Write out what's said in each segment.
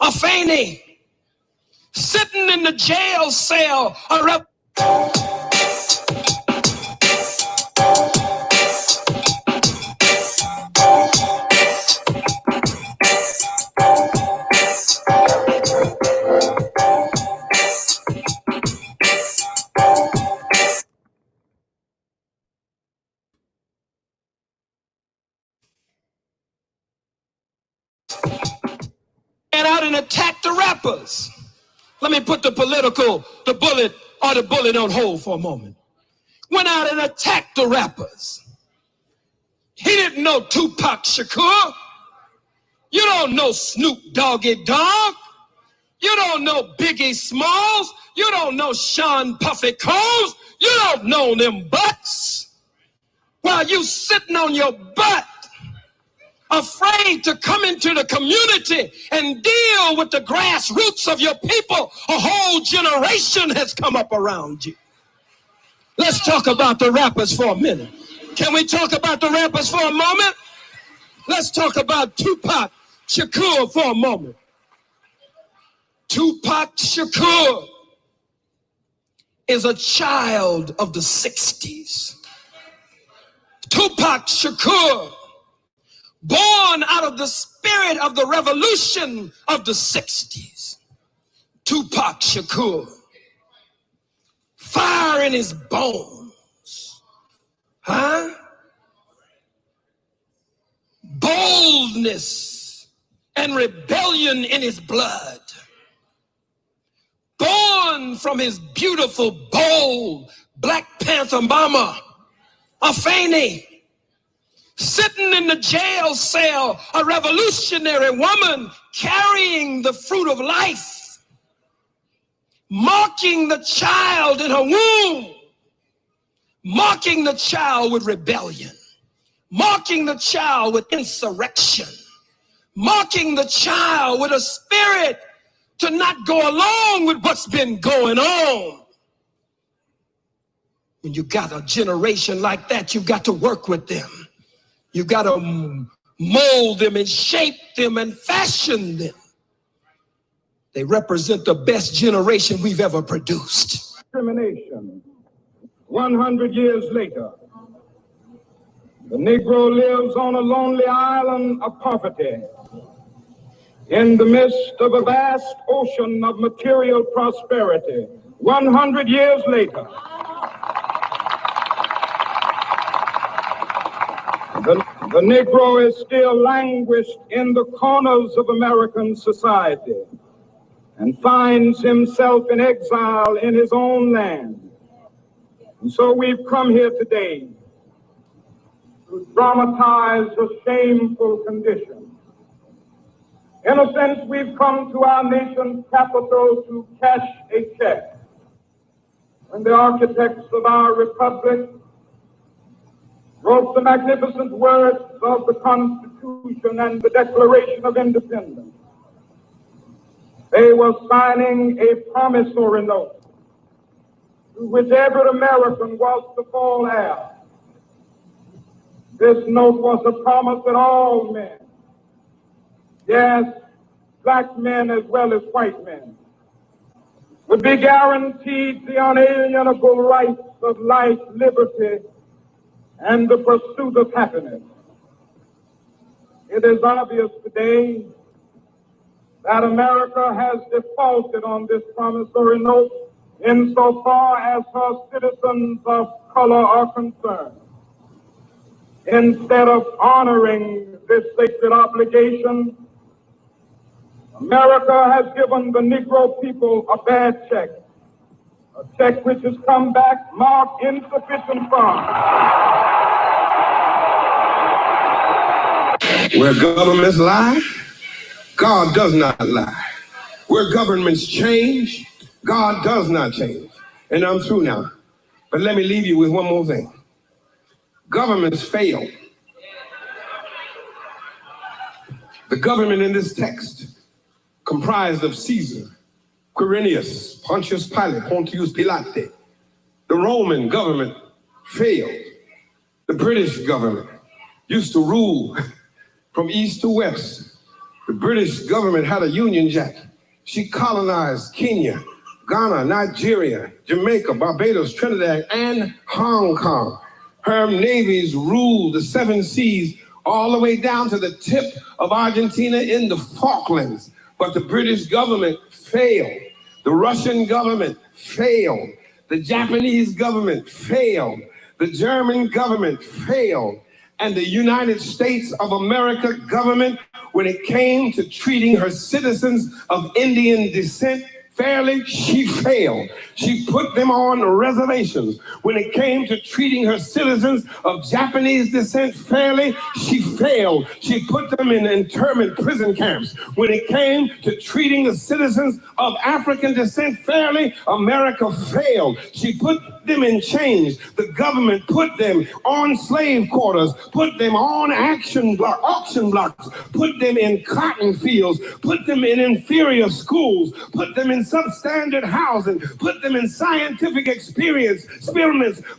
Afeni, sitting in the jail cell, and out and attacked the rappers. Let me put the bullet on hold for a moment. Went out and attacked the rappers. He didn't know Tupac Shakur. You don't know Snoop Doggy Dogg. You don't know Biggie Smalls. You don't know Sean Puffy Combs. You don't know them butts. While you sitting on your butt, afraid to come into the community and deal with the grassroots of your people, a whole generation has come up around you. Let's talk about the rappers for a minute. Can we talk about the rappers for a moment? Let's talk about Tupac Shakur for a moment. Tupac Shakur is a child of the 60s. Tupac Shakur, born out of the spirit of the revolution of the 60s. Tupac Shakur, fire in his bones, boldness and rebellion in his blood. Born from his beautiful, bold Black Panther mama, Afeni, sitting in the jail cell, a revolutionary woman carrying the fruit of life, marking the child in her womb, marking the child with rebellion, marking the child with insurrection, marking the child with a spirit to not go along with what's been going on. When you got a generation like that, you got to work with them. You got to mold them and shape them and fashion them. They represent the best generation we've ever produced. Discrimination. 100 years later, the Negro lives on a lonely island of poverty in the midst of a vast ocean of material prosperity. 100 years later, the Negro is still languished in the corners of American society and finds himself in exile in his own land. And so we've come here today to dramatize a shameful condition. In a sense, we've come to our nation's capital to cash a check. When the architects of our republic wrote the magnificent words of the Constitution and the Declaration of Independence, they were signing a promissory note to which every American was to fall heir. This note was a promise that all men, yes, black men as well as white men, would be guaranteed the unalienable rights of life, liberty, and the pursuit of happiness. It is obvious today that America has defaulted on this promissory note insofar as her citizens of color are concerned. Instead of honoring this sacred obligation, America has given the Negro people a bad check, a check which has come back marked insufficient funds. Where governments lie, God does not lie. Where governments change, God does not change. And I'm through now. But let me leave you with one more thing. Governments fail. The government in this text, comprised of Caesar, Quirinius, Pontius Pilate, Pontius Pilate. The Roman government failed. The British government used to rule from east to west. The British government had a Union Jack. She colonized Kenya, Ghana, Nigeria, Jamaica, Barbados, Trinidad, and Hong Kong. Her navies ruled the 7 seas all the way down to the tip of Argentina in the Falklands. But the British government failed. The Russian government failed. The Japanese government failed. The German government failed. And the United States of America government, when it came to treating her citizens of Indian descent fairly, she failed. She put them on reservations. When it came to treating her citizens of Japanese descent fairly, she failed. She put them in internment prison camps. When it came to treating the citizens of African descent fairly, America failed. She put them in chains. The government put them on slave quarters, put them on auction blocks, put them in cotton fields, put them in inferior schools, put them in substandard housing, put them in scientific experiments,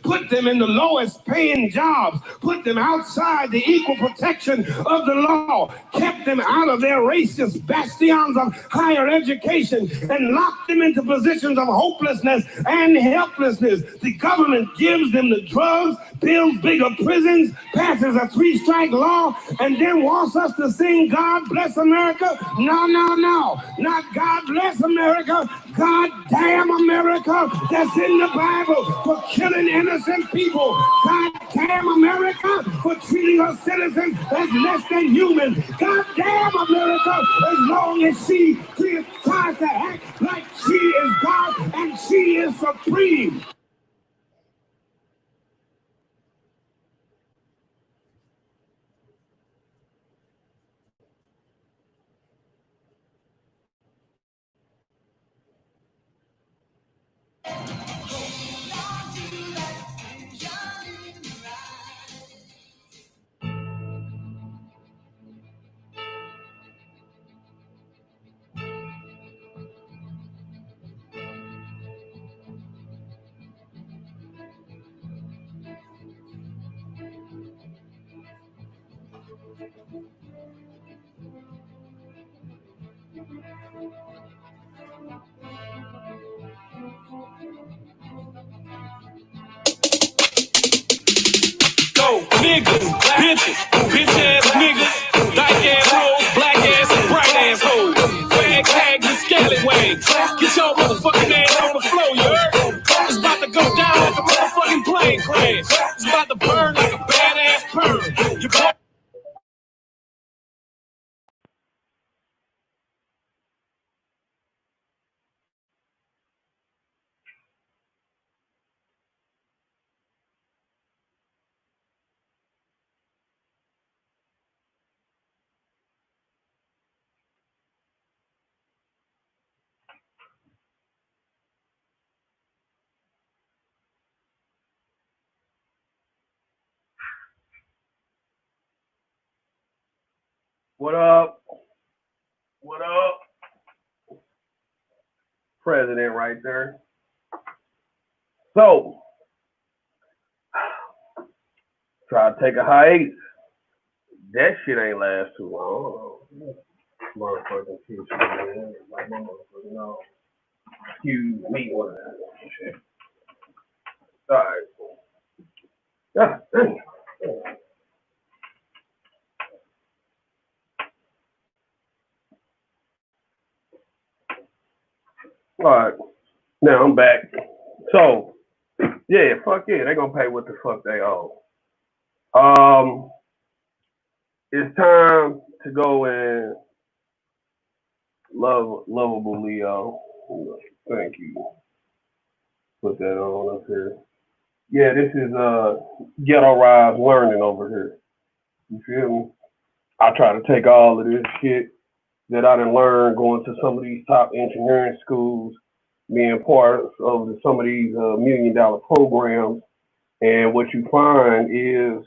put them in the lowest paying jobs, put them outside the equal protection of the law, kept them out of their racist bastions of higher education, and locked them into positions of hopelessness and helplessness. The government gives them the drugs, builds bigger prisons, passes a 3-strike law, and then wants us to sing God Bless America? No, no, no. Not God Bless America. God damn America, that's in the Bible for killing innocent people. God damn America for treating her citizens as less than human. God damn America, as long as she tries to act like she is God and she is supreme. Niggas, bitches, bitch ass niggas, dyke ass hoes, black ass and bright ass hoes, fag tags and scallywags. Get your motherfucking ass on the floor, you heard? It's about to go down like a motherfucking plane crash. It's about to burn like a badass perm. You What up? What up? President right there. So, try to take a hiatus. That shit ain't last too long. Motherfucking future, man. Like my motherfucking no. Excuse me, what shit. Alright. Yeah. Alright. Now I'm back. So, yeah, fuck yeah, they gonna pay what the fuck they owe. It's time to go and lovable Leo. Thank you. Put that on up here. Yeah, this is ghetto rise learning over here. You feel me? I try to take all of this shit that I done learned going to some of these top engineering schools, being part of some of these $1 million programs, and what you find is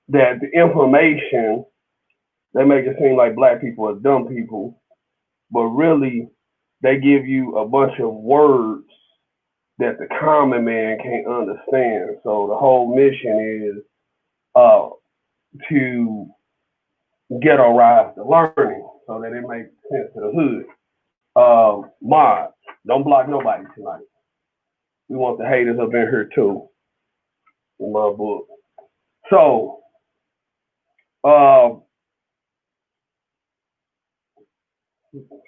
that the information, they make it seem like black people are dumb people, but really they give you a bunch of words that the common man can't understand. So the whole mission is to ghettoize the learning so that it makes sense to the hood. Mods, don't block nobody tonight. We want the haters up in here too, in my book. So,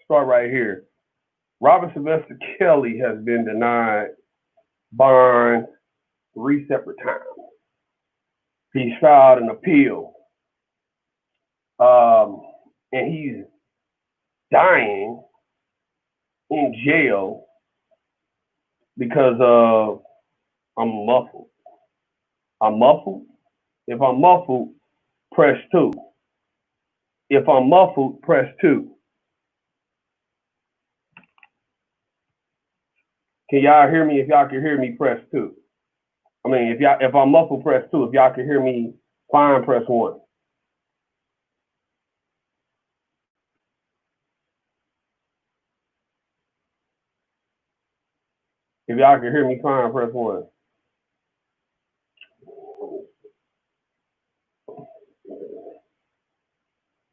start right here. Robert Sylvester Kelly has been denied bond 3 separate times. He's filed an appeal, and he's dying in jail because of I'm muffled. I'm muffled. If I'm muffled, press 2. If I'm muffled, press 2. Can y'all hear me? If y'all can hear me, press 2. I mean, if I'm muffled, press 2. If y'all can hear me fine, press 1. If y'all can hear me fine, press 1.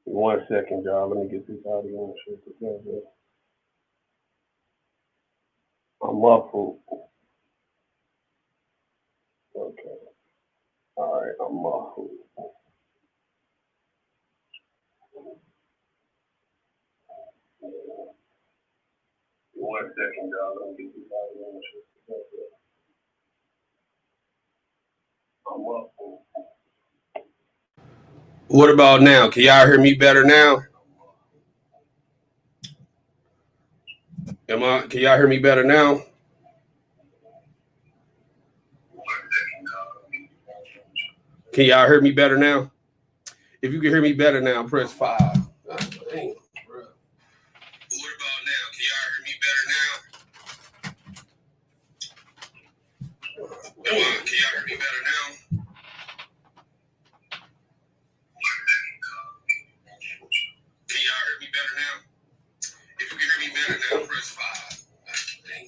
One second, y'all. Let me get this audio and shit together. I'm muffled. Okay. All right, I'm muffled. One second, y'all. Let me get this audio and shit together. I'm muffled. What about now? Can y'all hear me better now? Can y'all hear me better now? Can y'all hear me better now? If you can hear me better now, press 5. Dang, bro. What about now? Can y'all hear me better now? Can y'all hear me better now? Can y'all hear me better now? If you can hear me better now, press 5. Dang.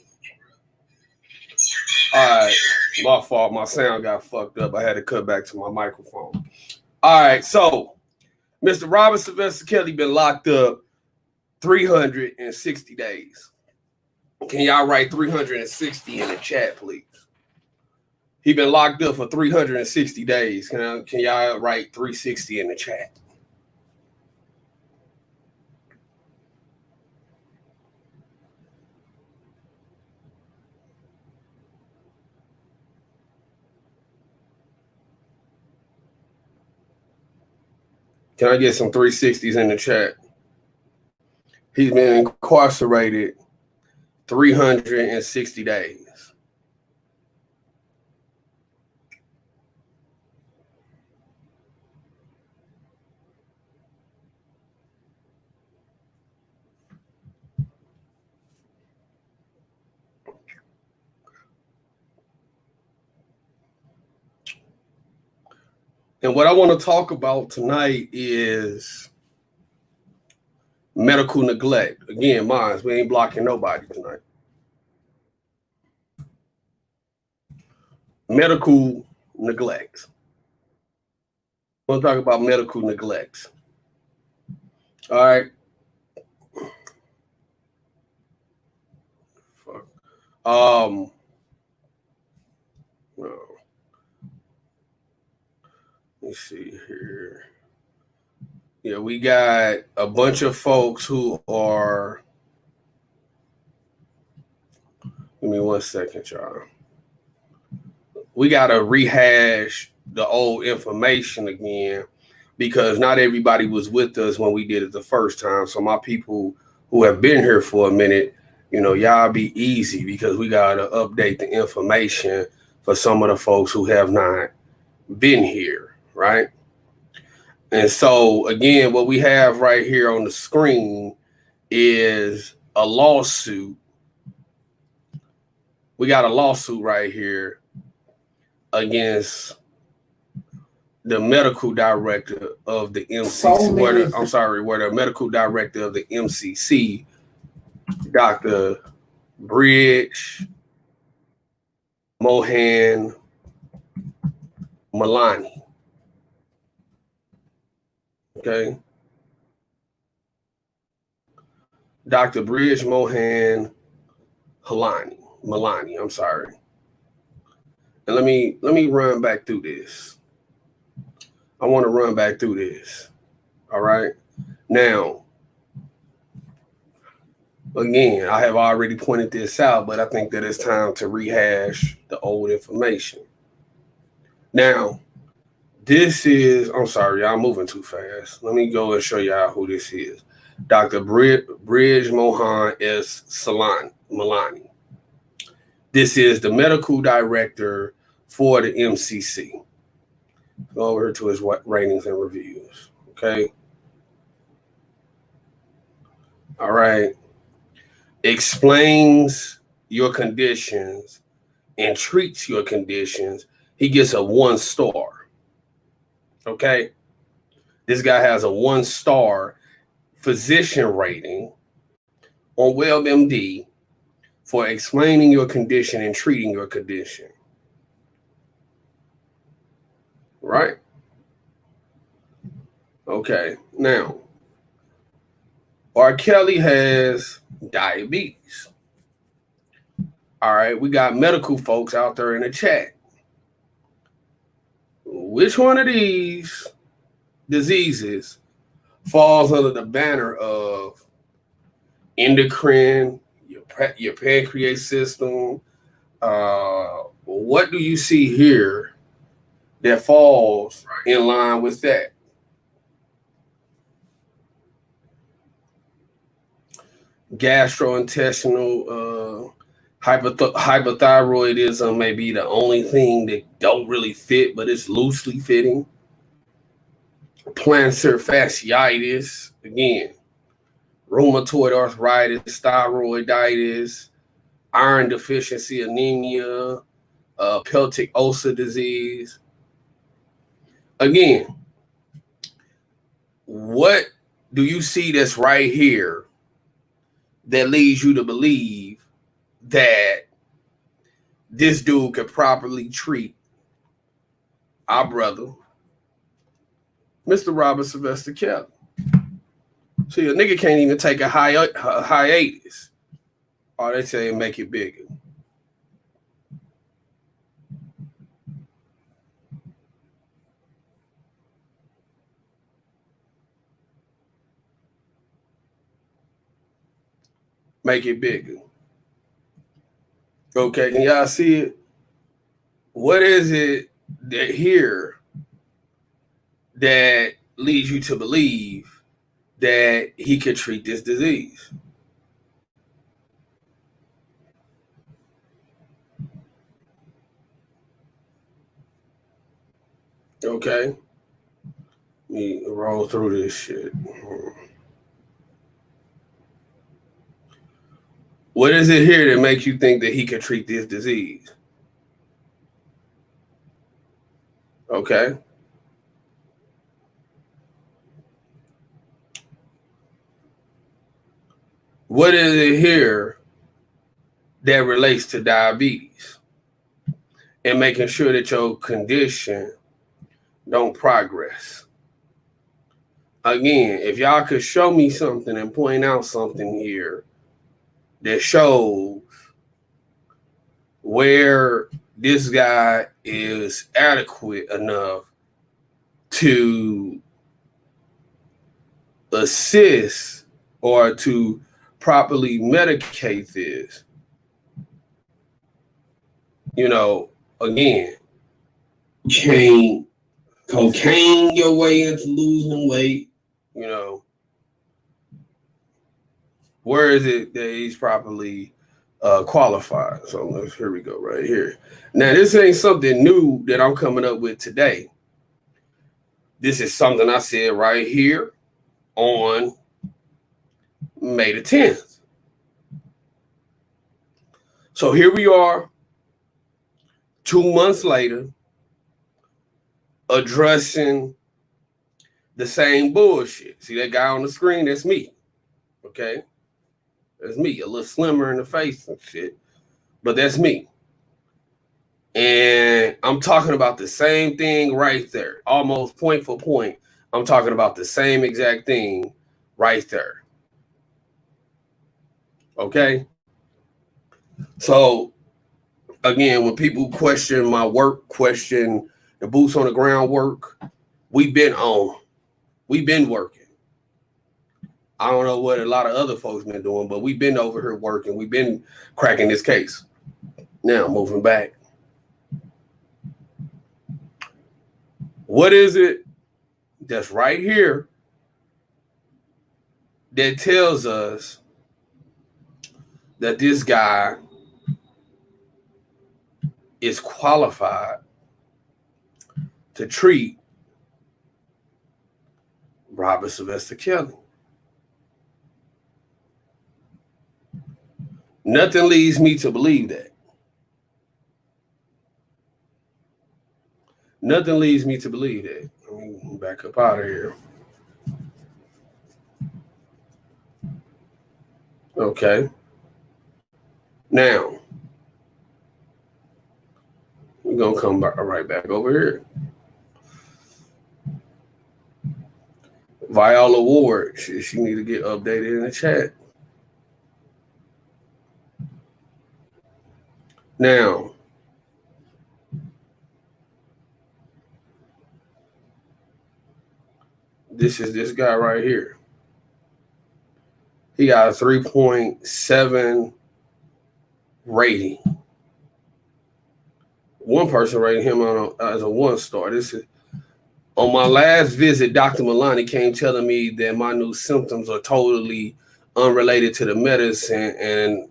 All right, my fault. My sound got fucked up. I had to cut back to my microphone. All right, so Mr. Robert Sylvester Kelly been locked up 360 days. Can y'all write 360 in the chat, please? He been locked up for 360 days. Can y'all write 360 in the chat? Can I get some 360s in the chat? He's been incarcerated 360 days. And what I want to talk about tonight is medical neglect. Again, mines, we ain't blocking nobody tonight. Medical neglect. I want to talk about medical neglect. All right. No. Let me see here. Yeah, we got a bunch of folks who are. Give me 1 second, y'all. We got to rehash the old information again because not everybody was with us when we did it the first time. So my people who have been here for a minute, you know, y'all be easy because we got to update the information for some of the folks who have not been here, right? And so, again, what we have right here on the screen is a lawsuit. We got a lawsuit right here against the medical director of the MCC. Where the medical director of the MCC, Dr. Brij Mohan Malani. Okay. Dr. Brij Mohan Malani, I'm sorry. And let me run back through this. I want to run back through this. All right. Now, again, I have already pointed this out, but I think that it's time to rehash the old information. Now, this is, I'm sorry, y'all moving too fast. Let me go and show y'all who this is. Dr. Brij Mohan Malani. This is the medical director for the MCC. Go over to his ratings and reviews. Okay. All right. Explains your conditions and treats your conditions. He gets a 1 star. Okay. This guy has a 1 star physician rating on WebMD for explaining your condition and treating your condition. Right? Okay. Now, R. Kelly has diabetes. All right. We got medical folks out there in the chat. Which one of these diseases falls under the banner of endocrine, your pancreas system? What do you see here that falls in line with that? Gastrointestinal hypothyroidism may be the only thing that don't really fit, but it's loosely fitting. Plantar fasciitis, again, rheumatoid arthritis, thyroiditis, iron deficiency anemia, pelvic ulcer disease. Again, what do you see that's right here that leads you to believe that this dude could properly treat our brother, Mr. Robert Sylvester Kelly? See, a nigga can't even take a hiatus. Or they say make it bigger. Make it bigger. Okay, can y'all see it? What is it that here that leads you to believe that he could treat this disease? Okay. Let me roll through this shit. What is it here that makes you think that he could treat this disease? Okay. What is it here that relates to diabetes and making sure that your condition don't progress? Again, if y'all could show me something and point out something here that shows where this guy is adequate enough to assist or to properly medicate this. You know, again, cocaine your way into losing weight, you know. Where is it that he's properly qualified? So here we go, right here. Now, this ain't something new that I'm coming up with today. This is something I said right here on May the 10th. So here we are, 2 months later, addressing the same bullshit. See that guy on the screen? That's me. Okay? That's me, a little slimmer in the face and shit. But that's me. And I'm talking about the same thing right there. Almost point for point. I'm talking about the same exact thing right there. Okay? So, again, when people question my work, question the boots on the ground work, we've been on. We've been working. I don't know what a lot of other folks been doing, but we've been over here working. We've been cracking this case. Now, moving back. What is it that's right here that tells us that this guy is qualified to treat Robert Sylvester Kelly? Nothing leads me to believe that. Nothing leads me to believe that. Let me back up out of here. Okay. Now, we're going to come right back over here. Viola Ward, she need to get updated in the chat. Now, this is this guy right here. He got a 3.7 rating. One person rated him as a 1-star. This is on my last visit. Dr. Malani came telling me that my new symptoms are totally unrelated to the medicine, and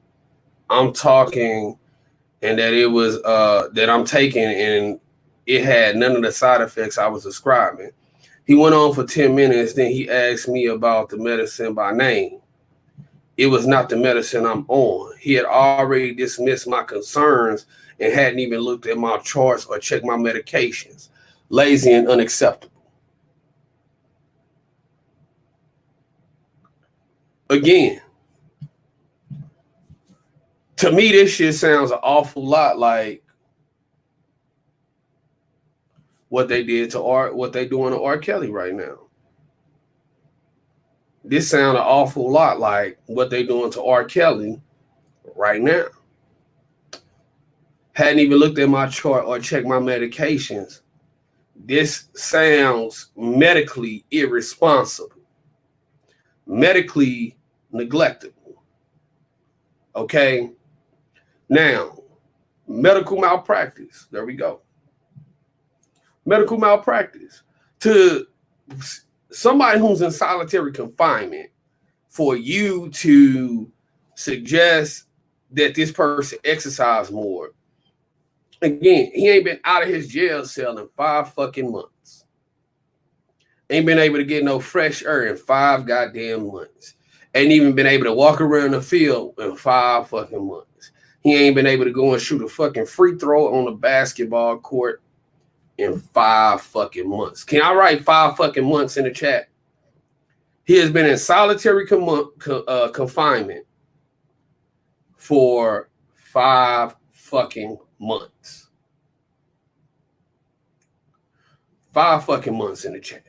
I'm talking, and that it was that I'm taking, and it had none of the side effects I was describing. He went on for 10 minutes. Then he asked me about the medicine by name. It was not the medicine I'm on. He had already dismissed my concerns and hadn't even looked at my charts or checked my medications. Lazy and unacceptable. Again, to me, this shit sounds an awful lot like what they did to what they doing to R. Kelly right now. This sounds an awful lot like what they doing to R. Kelly right now. Hadn't even looked at my chart or checked my medications. This sounds medically irresponsible, medically neglectable. Okay? Now, medical malpractice. There we go. Medical malpractice. To somebody who's in solitary confinement, for you to suggest that this person exercise more. Again, he ain't been out of his jail cell in 5 fucking months. Ain't been able to get no fresh air in 5 goddamn months. Ain't even been able to walk around the field in 5 fucking months. He ain't been able to go and shoot a fucking free throw on the basketball court in 5 fucking months. Can I write 5 fucking months in the chat? He has been in solitary confinement for 5 fucking months. 5 fucking months in the chat.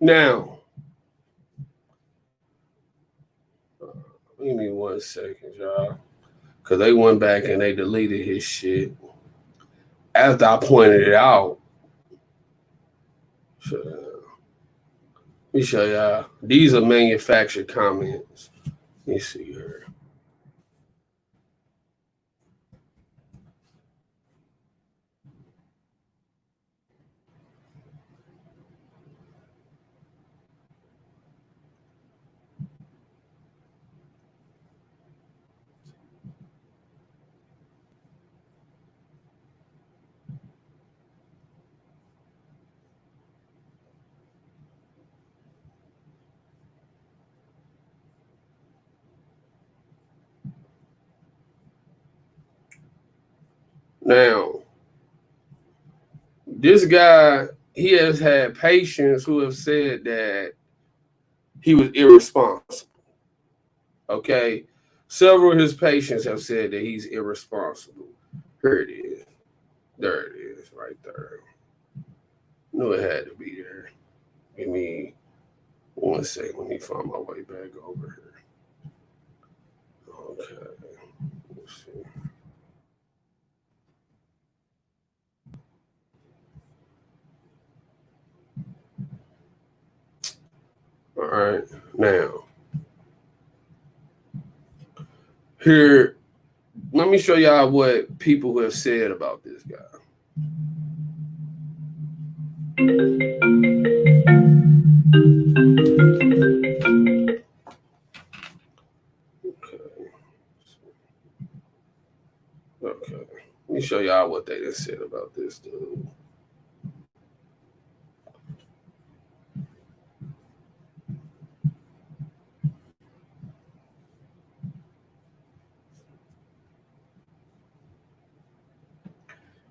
Now, give me 1 second, y'all. Because they went back and they deleted his shit. After I pointed it out. So, let me show y'all. These are manufactured comments. Let me see here. Now, this guy, he has had patients who have said that he was irresponsible. Okay? Several of his patients have said that he's irresponsible. Here it is. There it is, right there. Knew it had to be there. Give me 1 second. Let me find my way back over here. Okay. Let's see. All right. Now, here, let me show y'all what people have said about this guy. Okay. Let me show y'all what they just said about this dude.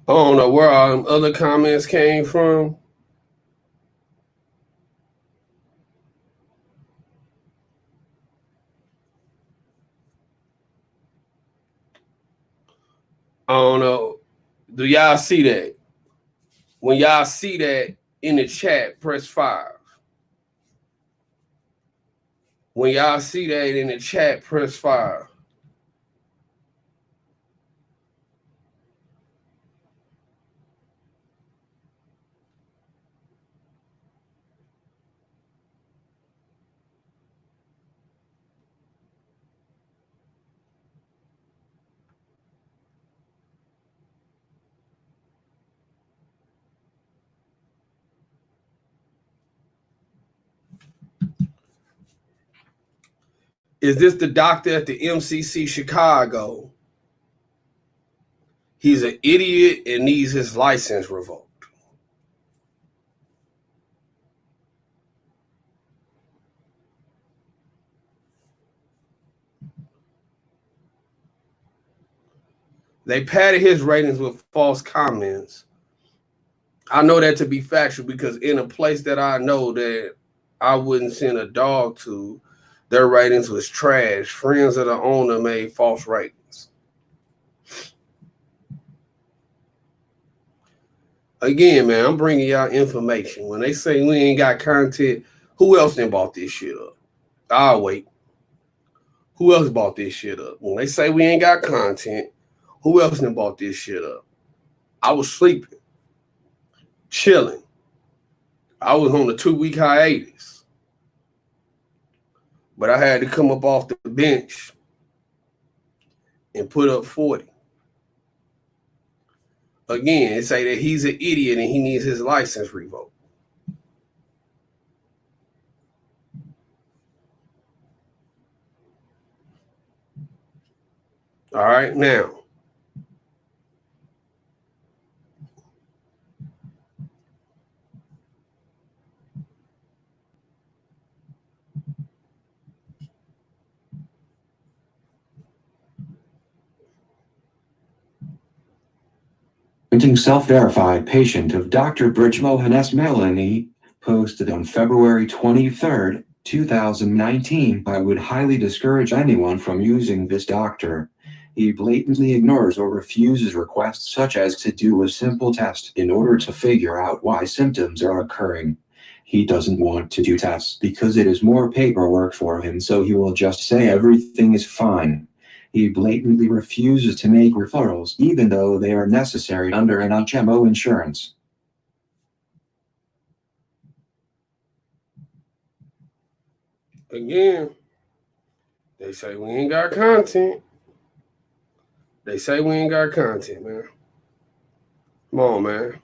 I don't know where all other comments came from. I don't know. Do y'all see that? When y'all see that in the chat, press 5. When y'all see that in the chat, press 5. Is this the doctor at the MCC Chicago? He's an idiot and needs his license revoked. They padded his ratings with false comments. I know that to be factual because in a place that I know that I wouldn't send a dog to, their ratings was trash. Friends of the owner made false ratings. Again, man, I'm bringing y'all information. When they say we ain't got content, who else done bought this shit up? I'll wait. Who else bought this shit up? When they say we ain't got content, who else done bought this shit up? I was sleeping, chilling. I was on a 2-week hiatus. But I had to come up off the bench and put up 40. Again, it say that he's an idiot and he needs his license revoked. All right, now. Self-verified patient of Dr. Brij Mohan Malani posted on February 23, 2019. I would highly discourage anyone from using this doctor. He blatantly ignores or refuses requests such as to do a simple test in order to figure out why symptoms are occurring. He doesn't want to do tests because it is more paperwork for him, so he will just say everything is fine. He blatantly refuses to make referrals, even though they are necessary under an HMO insurance. Again, they say we ain't got content. They say we ain't got content, man. Come on, man.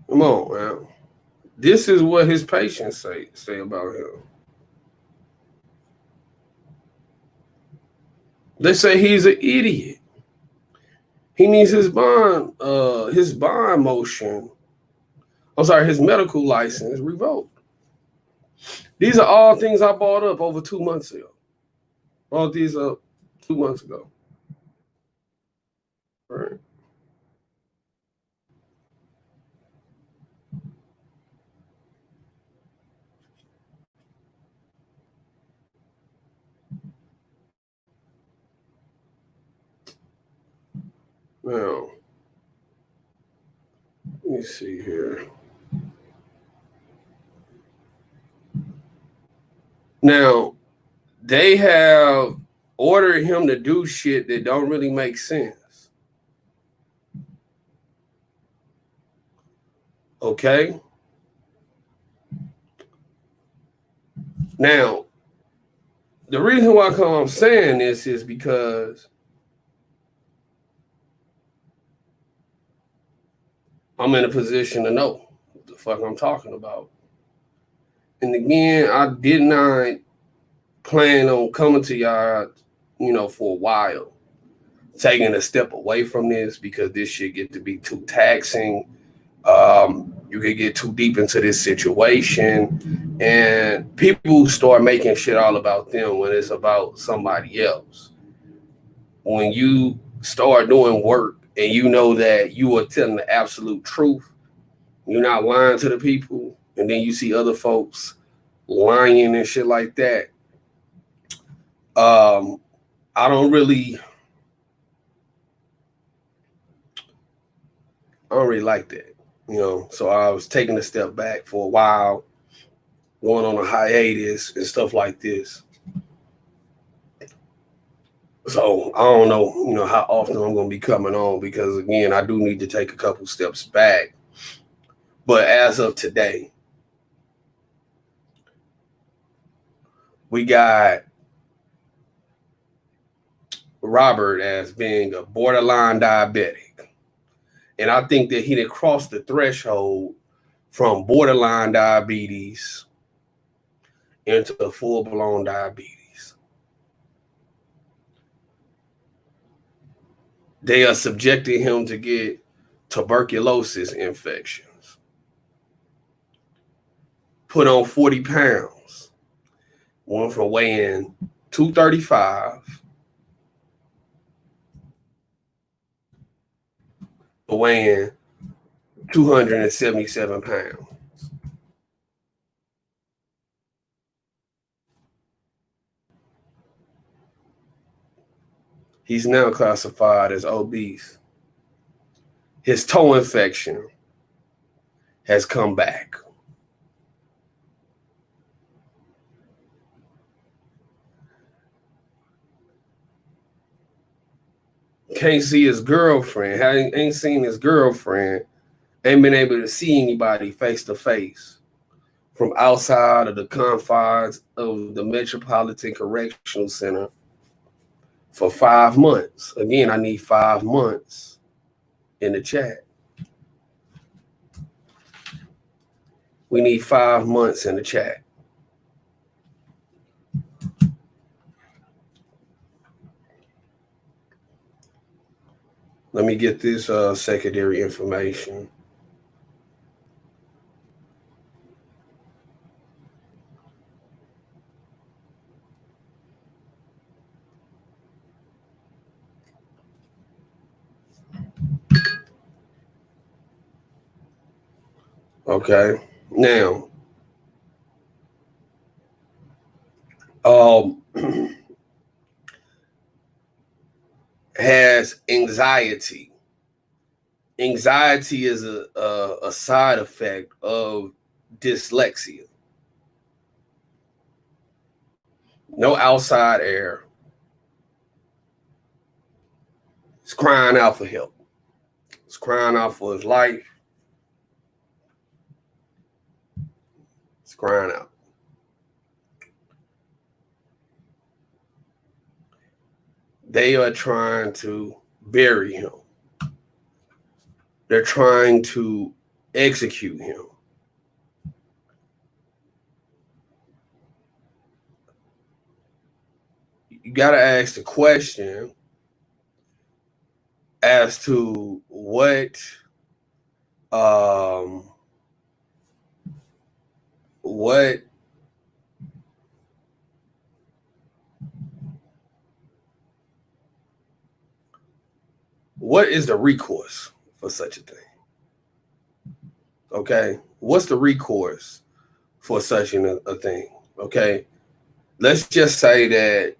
Come on, man. This is what his patients say about him. They say he's an idiot. He needs his bond motion. I'm sorry, his medical license revoked. These are all things I brought up over 2 months ago. Brought these up 2 months ago. All right. Now, let me see here. Now, they have ordered him to do shit that don't really make sense. Okay? Now, the reason why I'm saying this is because I'm in a position to know what the fuck I'm talking about. And again, I did not plan on coming to y'all, for a while, taking a step away from this because this shit get to be too taxing. You could get too deep into this situation, and people start making shit all about them when it's about somebody else. When you start doing work and you know that you are telling the absolute truth, you're not lying to the people, and then you see other folks lying and shit like that. I don't really like that, So I was taking a step back for a while, going on a hiatus and stuff like this. So I don't know, how often I'm going to be coming on because, again, I do need to take a couple steps back. But as of today, we got Robert as being a borderline diabetic. And I think that he did cross the threshold from borderline diabetes into full-blown diabetes. They are subjecting him to get tuberculosis infections. Put on 40 pounds. Went from weighing 235 to weighing 277 pounds. He's now classified as obese. His toe infection has come back. Can't see his girlfriend. Ain't seen his girlfriend. Ain't been able to see anybody face to face from outside of the confines of the Metropolitan Correctional Center for 5 months. Again, I need 5 months in the chat. We need 5 months in the chat. Let me get this secondary information. Okay. Now, has anxiety anxiety is a side effect of dyslexia. No outside air. He's crying out for help. He's crying out for his life. He's crying out. They are trying to bury him. They're trying to execute him. You got to ask the question as to what is the recourse for such a thing? Okay, what's the recourse for such a thing? Okay, let's just say that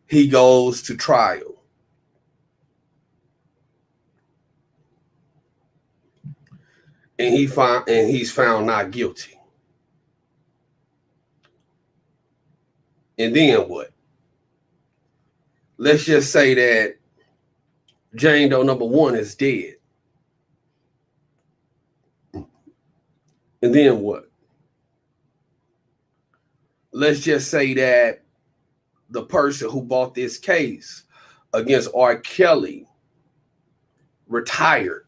he goes to trial. And he's found not guilty. And then what? Let's just say that Jane Doe number 1 is dead. And then what? Let's just say that the person who bought this case against R. Kelly retired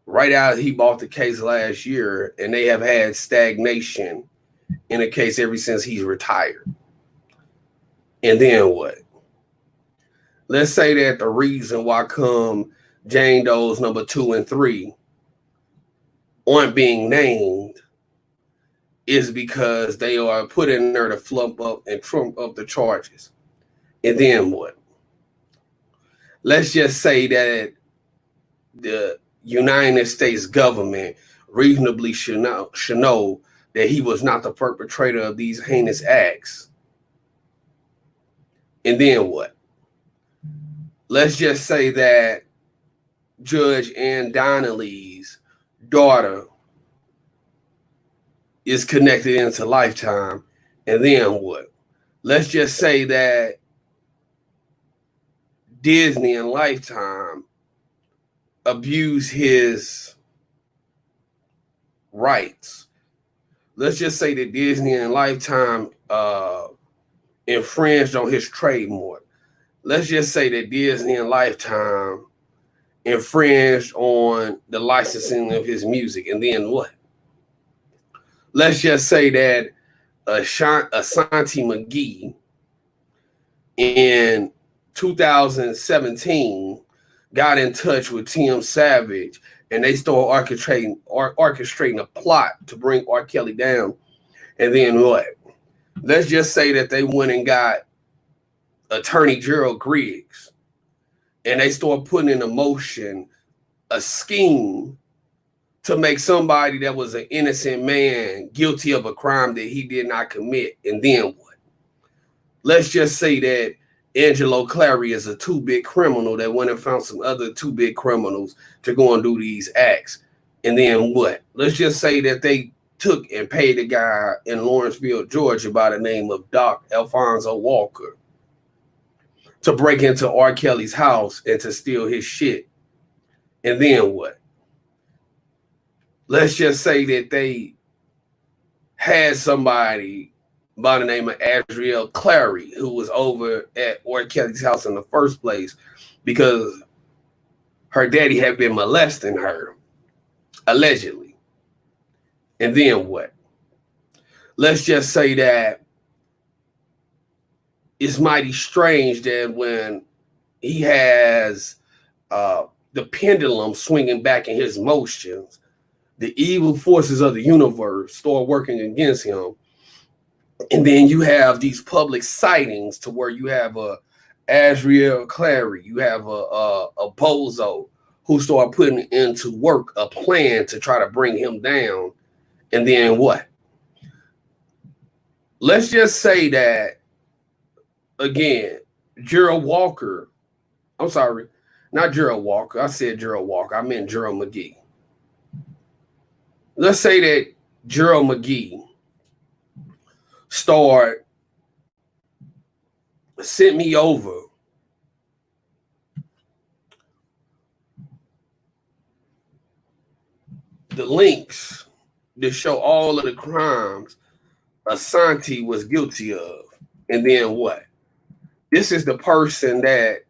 right out. He bought the case last year, and they have had stagnation in the case ever since he's retired. And then what? Let's say that the reason why come Jane Doe's number 2 and 3 aren't being named is because they are put in there to flump up and trump up the charges. And then what? Let's just say that the United States government reasonably should know that he was not the perpetrator of these heinous acts. And then what? Let's just say that Judge Ann Donnelly's daughter is connected into Lifetime. And then what? Let's just say that Disney and Lifetime abuse his rights. Let's just say that Disney and Lifetime infringed on his trademark. Let's just say that Disney and Lifetime infringed on the licensing of his music. And then what? Let's just say that Ashanti McGee in 2017 got in touch with Tim Savage, and they started orchestrating a plot to bring R. Kelly down. And then what? Let's just say that they went and got attorney Gerald Griggs, and they started putting into motion a scheme to make somebody that was an innocent man guilty of a crime that he did not commit. And then what? Let's just say that Angelo Clary is a too-big criminal that went and found some other too-big criminals to go and do these acts. And then what? Let's just say that they took and paid a guy in Lawrenceville, Georgia by the name of Doc Alfonso Walker to break into R. Kelly's house and to steal his shit. And then what? Let's just say that they had somebody by the name of Adrielle Clary who was over at R. Kelly's house in the first place because her daddy had been molesting her, allegedly. And then what? Let's just say that it's mighty strange that when he has the pendulum swinging back in his motions, the evil forces of the universe start working against him. And then you have these public sightings to where you have a Adrielle Clary, you have a Bozo who start putting into work a plan to try to bring him down. And then what? Let's just say that, again, Gerald Not Gerald Walker. I said Gerald Walker. I meant Gerald McGee. Let's say that Gerald McGee sent me over the links to show all of the crimes Asante was guilty of. And then what? This is the person that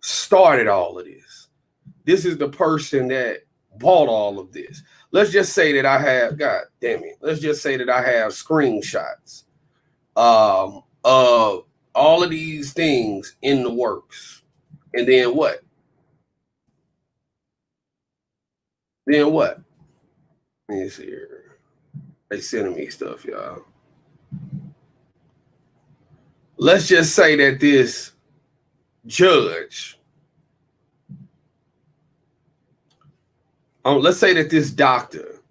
started all of this. This is the person that bought all of this. Let's just say that I have, God damn it, let's just say that I have screenshots of all of these things in the works. And then what? Then what? Let me see here. They sending me stuff, y'all. Let's just say that this judge, let's say that this doctor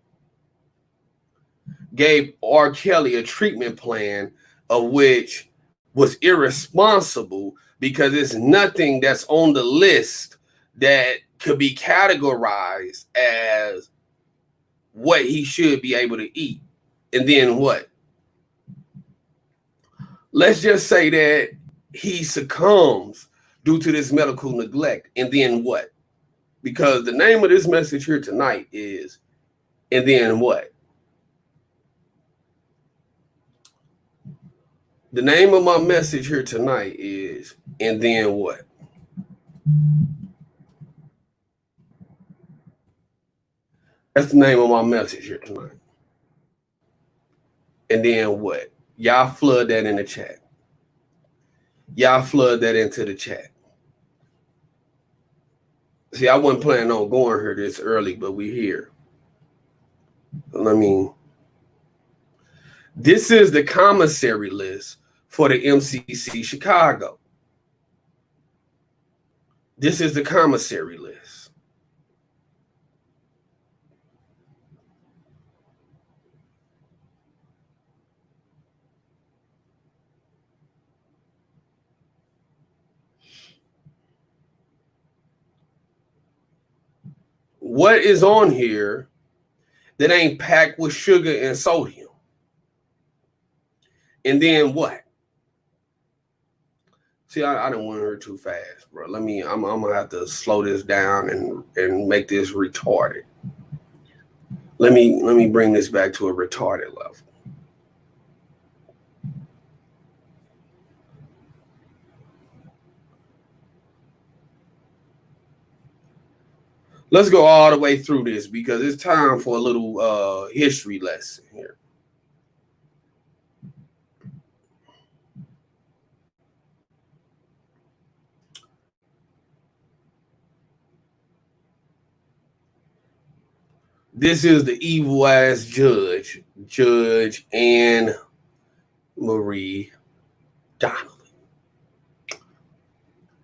gave R. Kelly a treatment plan of which was irresponsible because it's nothing that's on the list that could be categorized as what he should be able to eat. And then what? Let's just say that he succumbs due to this medical neglect. And then what? Because the name of this message here tonight is, and then what? The name of my message here tonight is, and then what? That's the name of my message here tonight. And then what? Y'all flood that in the chat. Y'all flood that into the chat. See, I wasn't planning on going here this early, but we're here. I mean, this is the commissary list for the MCC Chicago. This is the commissary list. What is on here that ain't packed with sugar and sodium? And then what? See, I don't want her too fast, bro. I'm gonna have to slow this down and make this retarded. Let me bring this back to a retarded level. Let's go all the way through this because it's time for a little history lesson here. This is the evil ass Judge Anne Marie Donnelly.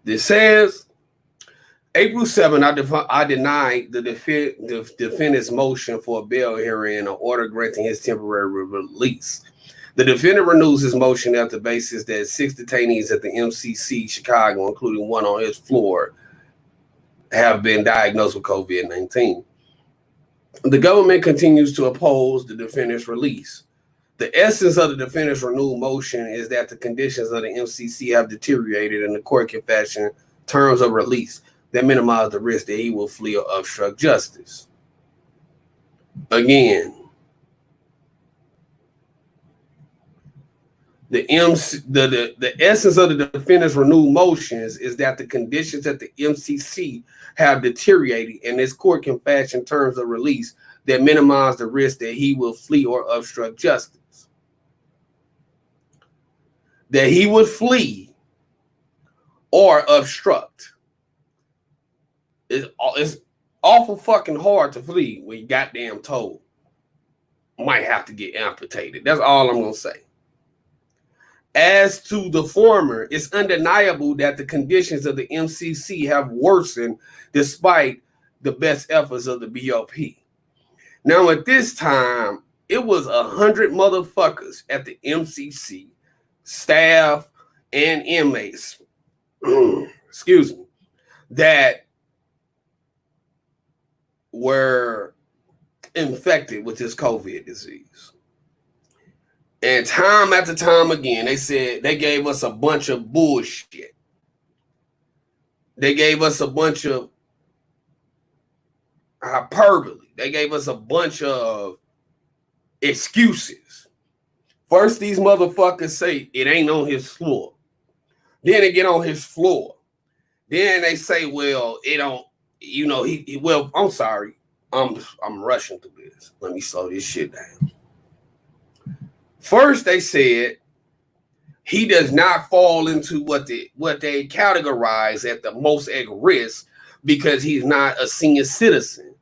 This says, April 7, I denied the defendant's motion for a bail hearing and an order granting his temporary release. The defendant renews his motion after the basis that 6 detainees at the MCC Chicago, including one on his floor, have been diagnosed with COVID-19. The government continues to oppose the defendant's release. The essence of the defendant's renewed motion is that the conditions of the MCC have deteriorated and the court can fashion terms of release that minimize the risk that he will flee or obstruct justice. Again, the essence of the defendant's renewed motions is that the conditions at the MCC have deteriorated and this court can fashion terms of release that minimize the risk that he will flee or obstruct justice. That he would flee or obstruct. It's awful fucking hard to flee when you goddamn told. Might have to get amputated. That's all I'm going to say. As to the former, it's undeniable that the conditions of the MCC have worsened despite the best efforts of the BOP. Now, at this time, it was 100 motherfuckers at the MCC, staff and inmates, excuse me, that were infected with this COVID disease. And time after time again, they said they gave us a bunch of bullshit. They gave us a bunch of hyperbole. They gave us a bunch of excuses. First, these motherfuckers say it ain't on his floor. Then they get on his floor. Then they say, well, it don't, well, I'm sorry. I'm rushing through this. Let me slow this shit down. First, they said he does not fall into what they categorize at the most at risk because he's not a senior citizen.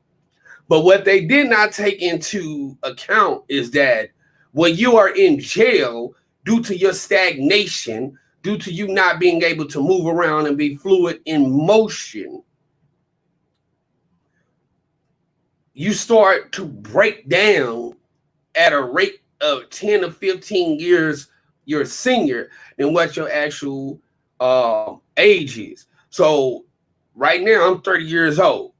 But what they did not take into account is that when you are in jail due to your stagnation, due to you not being able to move around and be fluid in motion, you start to break down at a rate of 10 to 15 years your senior than what your actual age is. So right now I'm 30 years old.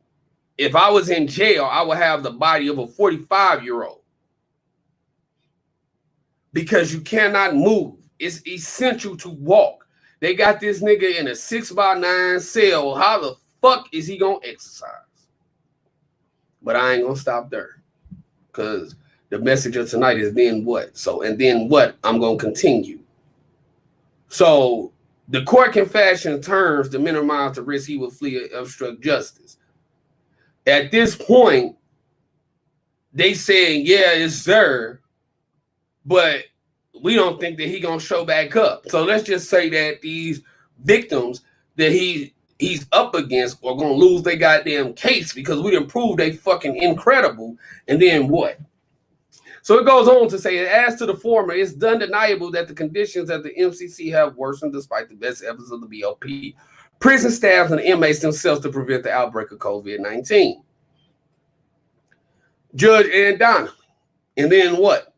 If I was in jail, I would have the body of a 45-year-old because you cannot move. It's essential to walk. They got this nigga in a 6x9 cell. How the fuck is he gonna exercise? But I ain't gonna stop there because the message of tonight is then what? So, and then what? I'm gonna continue. So the court can fashion terms to minimize the risk he will flee or obstruct justice. At this point, they saying, yeah, it's there, but we don't think that he gonna show back up. So let's just say that these victims that he's up against are gonna lose their goddamn case because we didn't prove they fucking incredible. And then what? So it goes on to say, as to the former, it's undeniable that the conditions at the MCC have worsened despite the best efforts of the BOP, prison staff, and the inmates themselves to prevent the outbreak of COVID-19. Judge Ann Donnelly. And then what?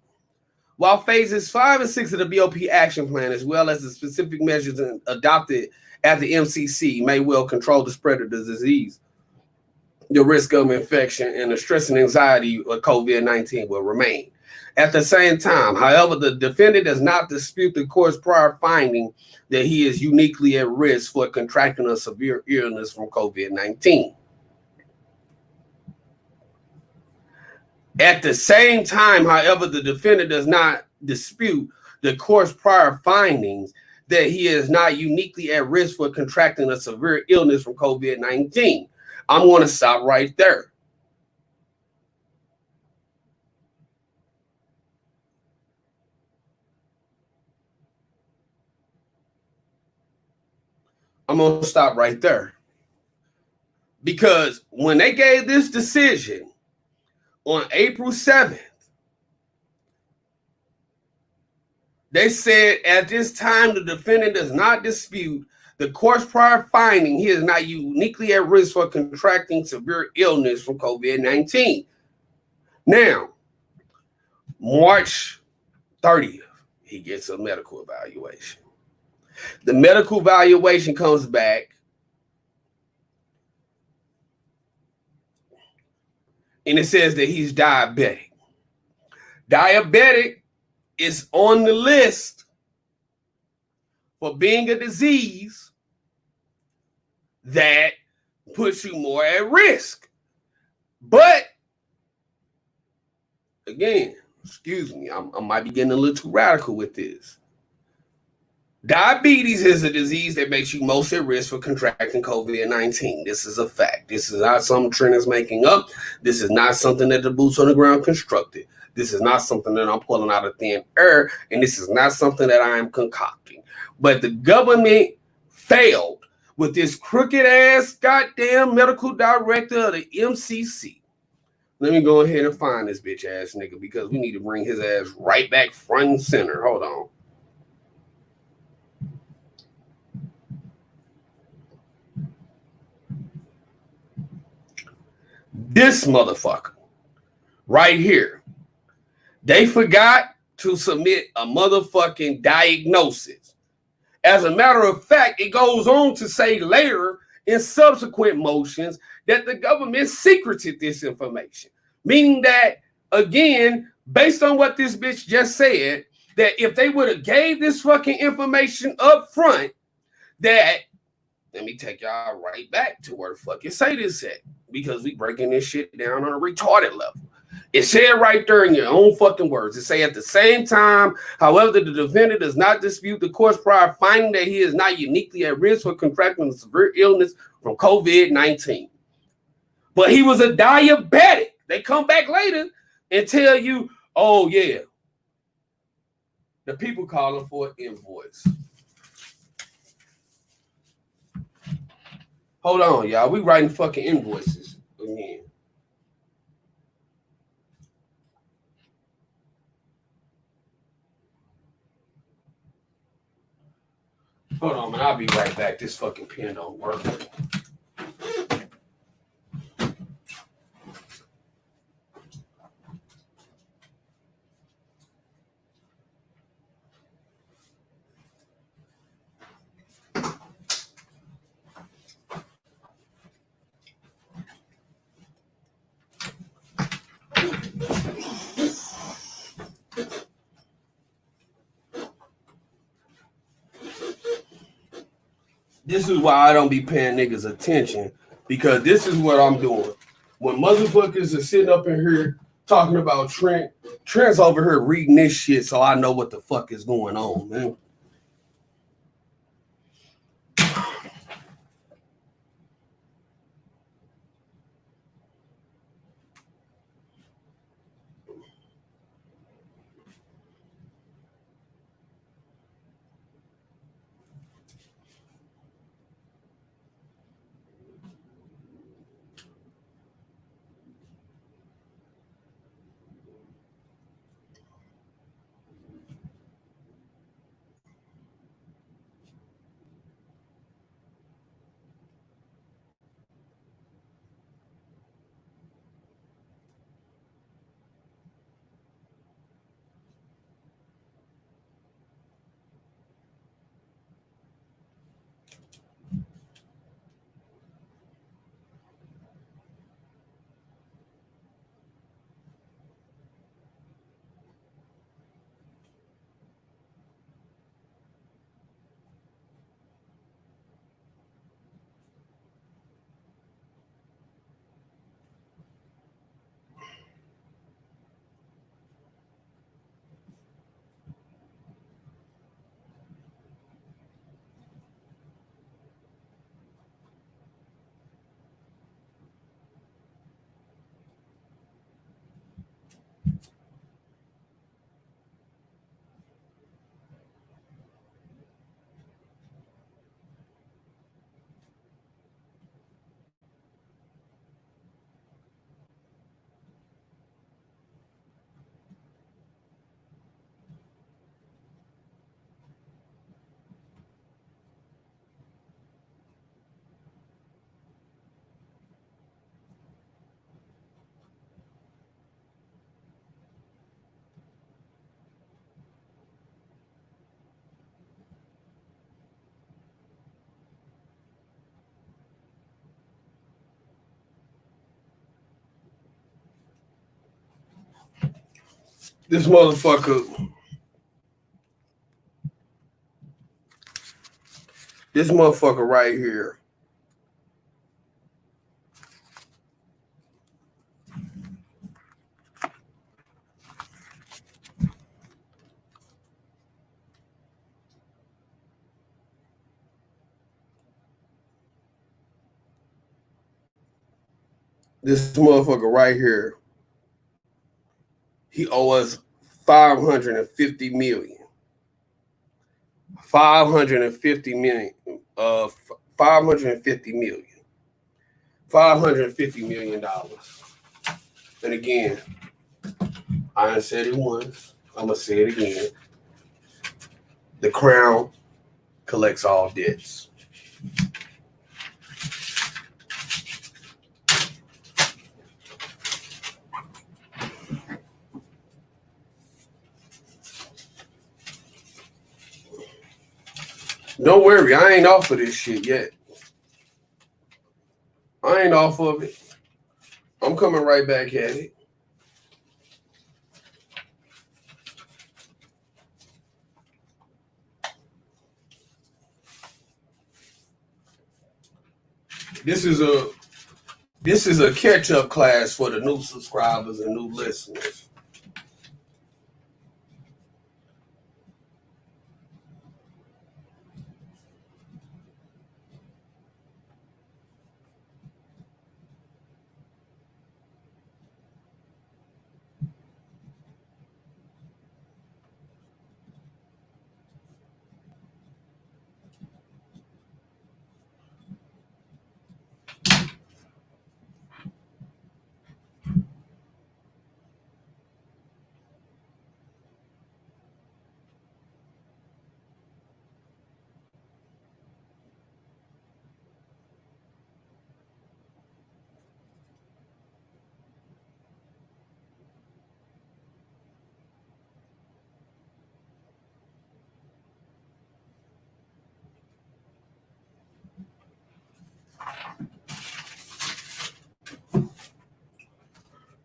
While phases 5 and 6 of the BOP action plan, as well as the specific measures adopted at the MCC, may well control the spread of the disease, the risk of infection, and the stress and anxiety of COVID-19 will remain. At the same time, however, the defendant does not dispute the court's prior finding that he is uniquely at risk for contracting a severe illness from COVID-19. At the same time, however, the defendant does not dispute the court's prior findings that he is not uniquely at risk for contracting a severe illness from COVID-19. I'm going to stop right there. I'm going to stop right there. Because when they gave this decision on April 7th, they said at this time the defendant does not dispute the court's prior finding he is not uniquely at risk for contracting severe illness from COVID-19. Now, March 30th, he gets a medical evaluation. The medical evaluation comes back and it says that he's diabetic. Diabetic is on the list for being a disease that puts you more at risk. But again, excuse me, I might be getting a little too radical with this. Diabetes is a disease that makes you most at risk for contracting COVID-19. This is a fact. This is not something Trent is making up. This is not something that the boots on the ground constructed. This is not something that I'm pulling out of thin air, and this is not something that I am concocting. But the government failed with this crooked ass goddamn medical director of the MCC. Let me go ahead and find this bitch ass nigga because we need to bring his ass right back front and center. Hold on. This motherfucker right here. They forgot to submit a motherfucking diagnosis. As a matter of fact, it goes on to say later in subsequent motions that the government secreted this information. Meaning that, again, based on what this bitch just said, that if they would have gave this fucking information up front, that, let me take y'all right back to where the fuck it say this at, because we breaking this shit down on a retarded level. It said right there in your own fucking words. It say at the same time, however, the defendant does not dispute the court's prior finding that he is not uniquely at risk for contracting a severe illness from COVID-19. But he was a diabetic. They come back later and tell you, oh yeah, the people calling for an invoice. Hold on, y'all. We writing fucking invoices again. Hold on, man. I'll be right back. This fucking pen don't work. This is why I don't be paying niggas attention, because this is what I'm doing. When motherfuckers are sitting up in here talking about Trent's over here reading this shit, so I know what the fuck is going on, man. This motherfucker right here. This motherfucker right here. He owes us $550 million. $550 million. $550 million. $550 million. And again, I done said it once. I'm gonna say it again. The crown collects all debts. Don't worry, I ain't off of this shit yet. I ain't off of it. I'm coming right back at it. This is a catch-up class for the new subscribers and new listeners.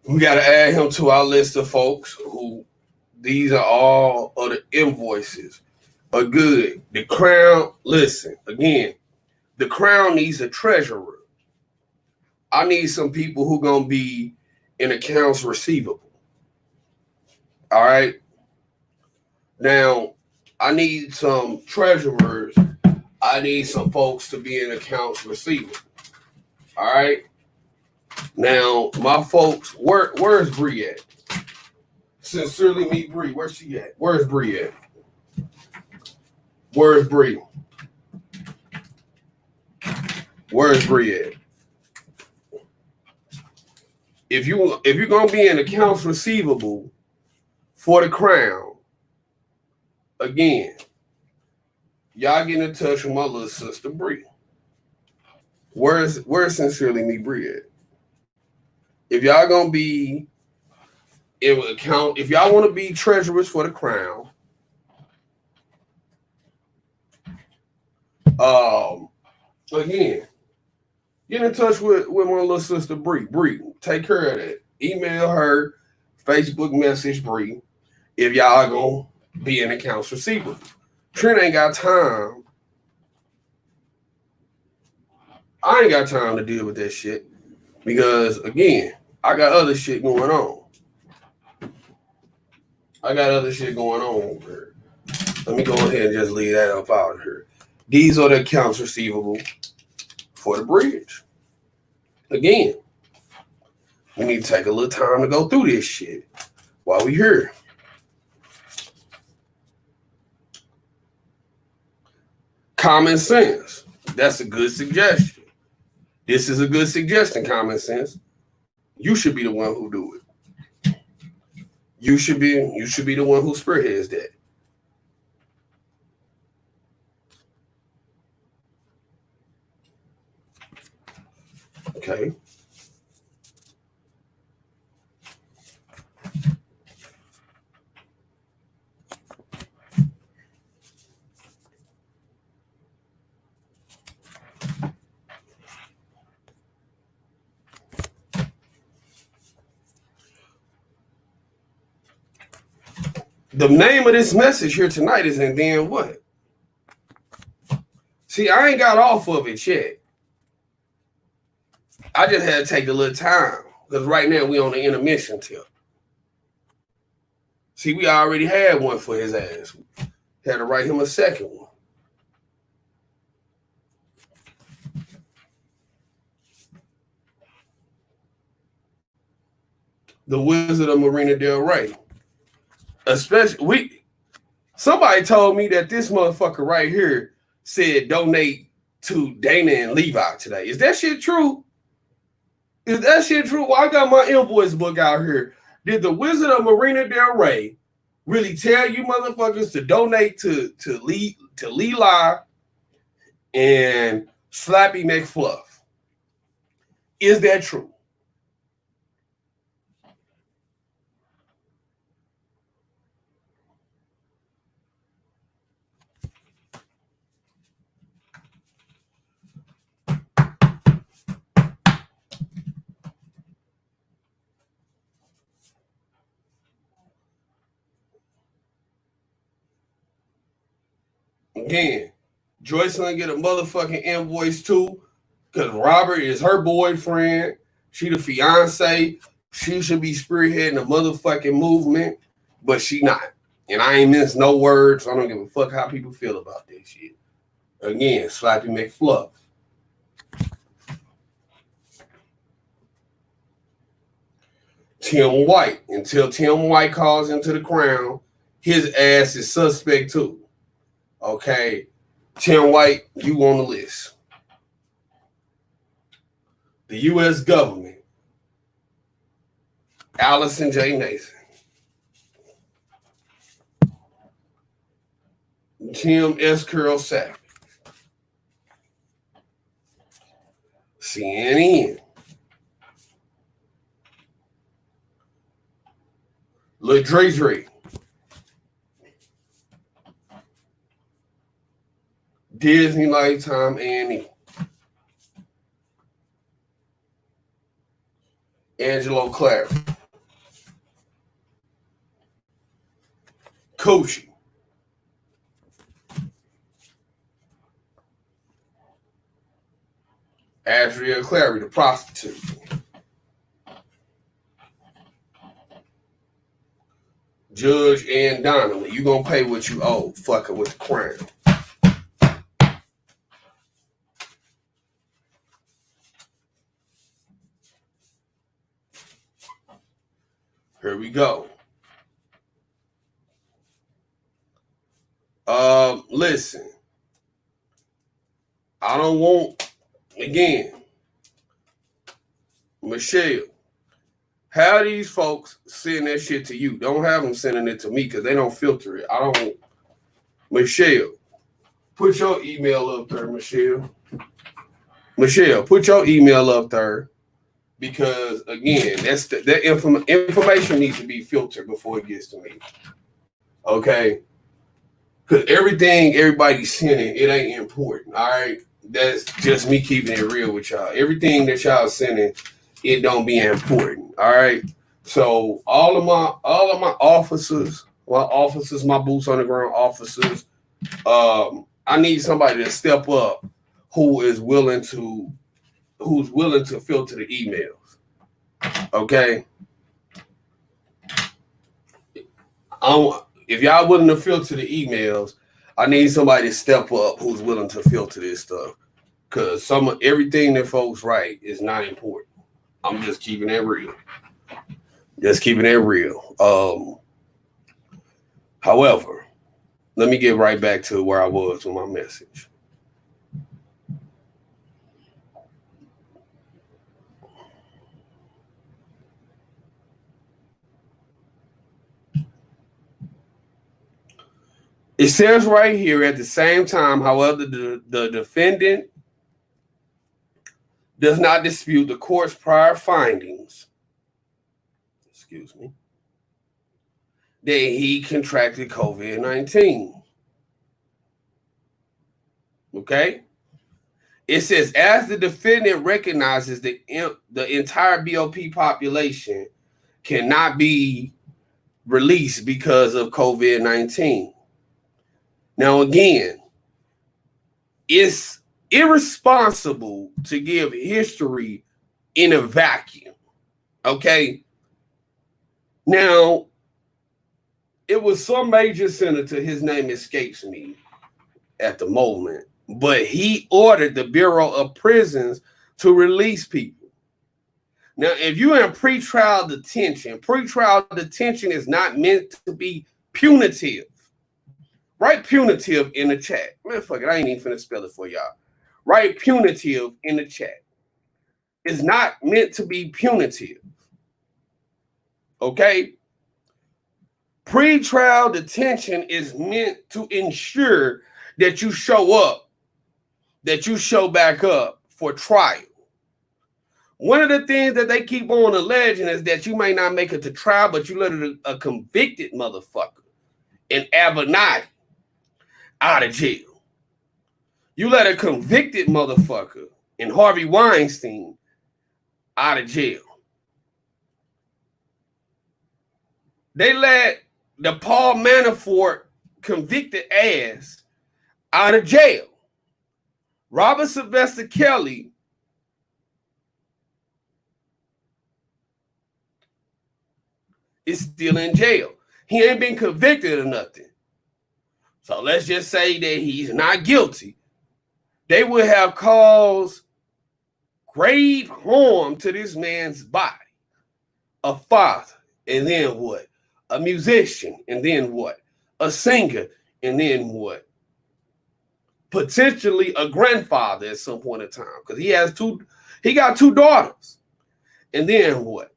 We got to add him to our list of folks who these are all of the invoices are good. The Crown, listen, again, the Crown needs a treasurer. I need some people who going to be in accounts receivable. All right. Now, I need some treasurers. I need some folks to be in accounts receivable. All right. Now, my folks, where's Brij at? Sincerely meet Brij. Where's she at? Where's Brij at? Where's Brij? Where's Brij at? If you're gonna be in accounts receivable for the Crown, again, y'all get in touch with my little sister Brij. Where's Sincerely meet Brij at? If y'all gonna be in account, if y'all want to be treasurers for the Crown, again, get in touch with my little sister Brij. Brij, take care of that. Email her, Facebook message Brij. If y'all gonna be in accounts receivable, Trent ain't got time. I ain't got time to deal with that shit because again, I got other shit going on. Over here. Let me go ahead and just leave that up out of here. These are the accounts receivable for the bridge. Again, we need to take a little time to go through this shit while we here. Common sense. That's a good suggestion. This is a good suggestion, common sense. You should be the one who do it. You should be the one who spearheads that. Okay. The name of this message here tonight is and then what? See, I ain't got off of it yet. I just had to take a little time because right now we on the intermission tip. See, we already had one for his ass. Had to write him a second one. The Wizard of Marina Del Rey. Somebody told me that this motherfucker right here said donate to Dana and Levi today. Is that shit true? Well, I got my invoice book out here. Did the Wizard of Marina Del Rey really tell you motherfuckers to donate to Levi and Slappy McFluff? Is that true? Again, Joyce gonna get a motherfucking invoice too, because Robert is her boyfriend. She the fiance. She should be spearheading the motherfucking movement, but she not. And I ain't miss no words. I don't give a fuck how people feel about this shit. Again, Slappy McFluff. Tim White. Until Tim White calls into the crown, his ass is suspect too. Okay. Tim White, you on the list. The U.S. government. Allison J. Nathan. Tim S. Curl Savage. CNN. Lil Dre. Disney Lifetime A&E. Angelo Clary. Coochie. Ashria Clary, the prostitute. Judge Ann Donnelly, you gonna pay what you owe, fucking with the crown. Here we go. Listen. I don't want, again, Michelle, how these folks send that shit to you? Don't have them sending it to me because they don't filter it. I don't. Michelle, put your email up there, Michelle. Michelle, put your email up there because, again, that information needs to be filtered before it gets to me. Okay? Because everything everybody's sending, it ain't important. All right? That's just me keeping it real with y'all. Everything that y'all sending, it don't be important. All right. So all of my officers, my boots on the ground officers, I need somebody to step up who's willing to filter the emails. Okay. If y'all willing to filter the emails, I need somebody to step up who's willing to filter this stuff. Cause everything that folks write is not important. I'm just keeping it real. However, let me get right back to where I was with my message. It says right here at the same time, however, the defendant does not dispute the court's prior findings, that he contracted COVID-19. Okay? It says, as the defendant recognizes the entire BOP population cannot be released because of COVID-19. Now, again, it's irresponsible to give history in a vacuum. Okay? Now, it was some major senator, his name escapes me at the moment, but he ordered the Bureau of Prisons to release people. Now, if you're in pretrial detention is not meant to be punitive. Write punitive in the chat. Man, fuck it, I ain't even finna spell it for y'all. Write punitive in the chat. It's not meant to be punitive. Okay? Pre-trial detention is meant to ensure that you show up, that you show back up for trial. One of the things that they keep on alleging is that you may not make it to trial, but you let a convicted motherfucker in Avenatti out of jail. You let a convicted motherfucker in Harvey Weinstein out of jail. They let the Paul Manafort convicted ass out of jail. Robert Sylvester Kelly is still in jail. He ain't been convicted of nothing. So let's just say that he's not guilty. They would have caused grave harm to this man's body. A father, and then what? A musician, and then what? A singer, and then what? Potentially a grandfather at some point in time, because he got two daughters. And then what?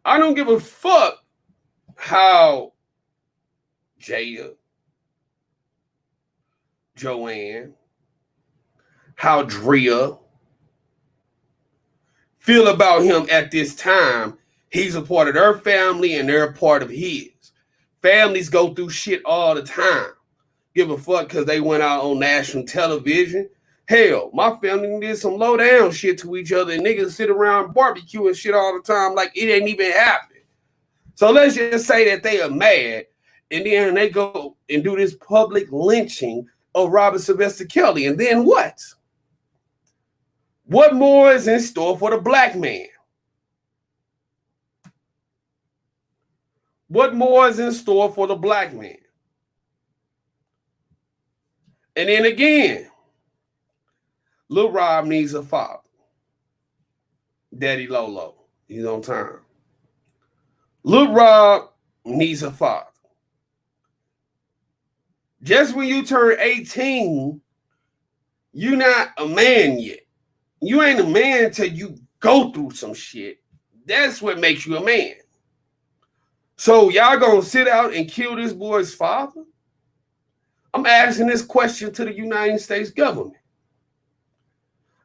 I don't give a fuck how Jada, Joanne, how Drea feel about him at this time. He's a part of their family and they're a part of his. Families go through shit all the time. Give a fuck because they went out on national television. Hell, my family did some low down shit to each other and niggas sit around barbecue and shit all the time like it ain't even happened. So let's just say that they are mad and then they go and do this public lynching of Robert Sylvester Kelly. And then what? What more is in store for the black man? What more is in store for the black man? And then again, Lil Rob needs a father. Daddy Lolo, he's on time. Lil Rob needs a father. Just when you turn 18, you're not a man yet. You ain't a man until you go through some shit. That's what makes you a man. So y'all gonna sit out and kill this boy's father? I'm asking this question to the United States government.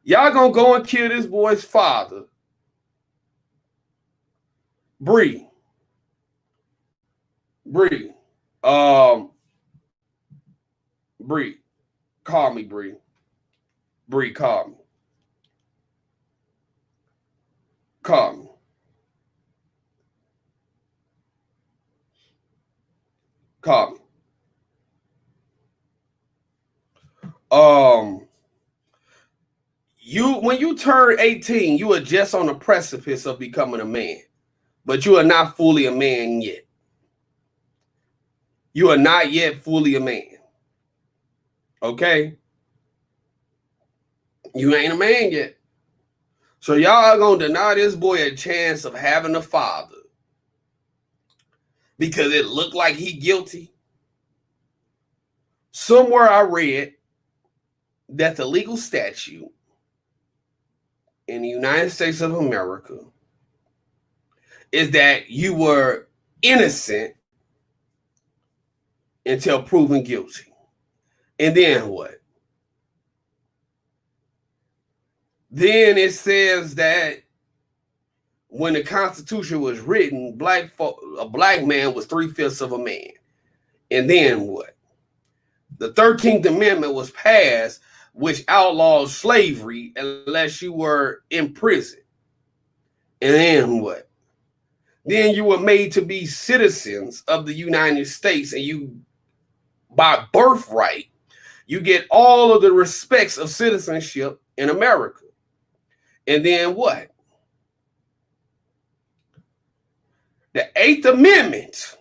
Y'all gonna go and kill this boy's father? Brij, call me, Brij. Brij, call me. Call me. Call me. When you turn 18, you are just on the precipice of becoming a man, but you are not fully a man yet. You are not yet fully a man. Okay? You ain't a man yet. So y'all are going to deny this boy a chance of having a father because it looked like he guilty. Somewhere I read that the legal statute in the United States of America is that you were innocent until proven guilty. And then what? Then it says that when the Constitution was written, a black man was 3/5 of a man. And then what? The 13th Amendment was passed, which outlawed slavery unless you were in prison. And then what? Then you were made to be citizens of the United States, and you, by birthright, you get all of the respects of citizenship in America. And then what? The Eighth Amendment.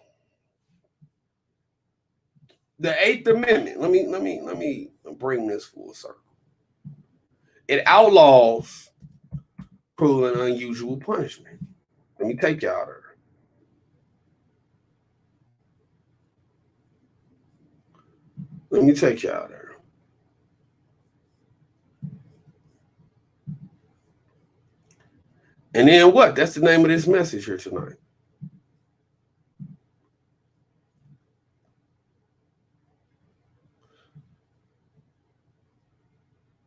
The Eighth Amendment. Let me bring this full circle. It outlaws cruel and unusual punishment. Let me take y'all there. Let me take y'all there. And then what? That's the name of this message here tonight.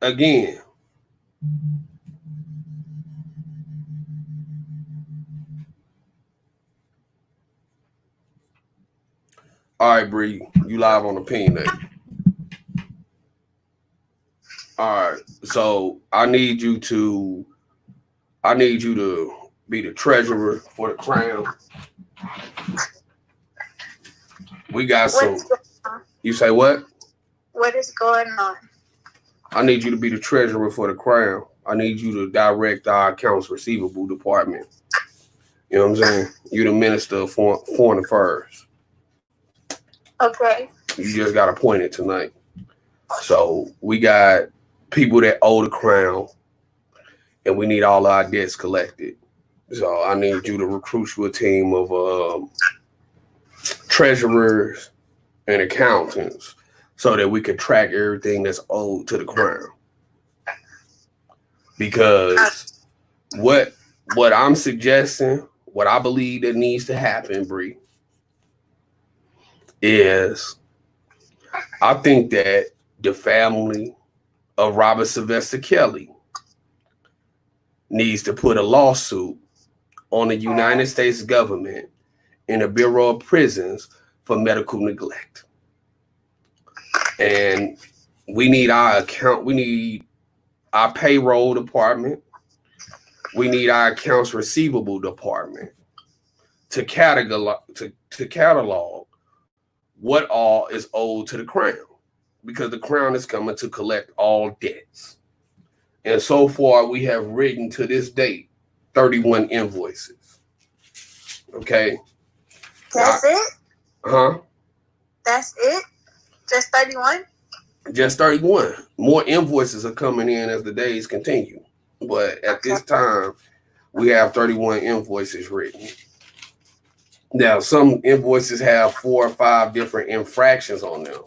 Again. All right, Brij, you live on Opinion Day. All right, so I need you to be the treasurer for the crown. We got some. You say what? What is going on? I need you to be the treasurer for the crown. I need you to direct our accounts receivable department. You know what I'm saying? You the minister of foreign affairs. Okay. You just got appointed tonight. So we got people that owe the crown, and we need all our debts collected. So I need you to recruit you a team of treasurers and accountants so that we can track everything that's owed to the crown. Because what I'm suggesting, what I believe that needs to happen, Bree, is I think that the family of Robert Sylvester Kelly needs to put a lawsuit on the United States government and the Bureau of Prisons for medical neglect. And we need our payroll department. We need our accounts receivable department to catalog what all is owed to the crown, because the crown is coming to collect all debts. And so far, we have written to this date 31 invoices. Okay. That's it? Huh? That's it? Just 31? Just 31. More invoices are coming in as the days continue. But at this time, we have 31 invoices written. Now, some invoices have 4 or 5 different infractions on them.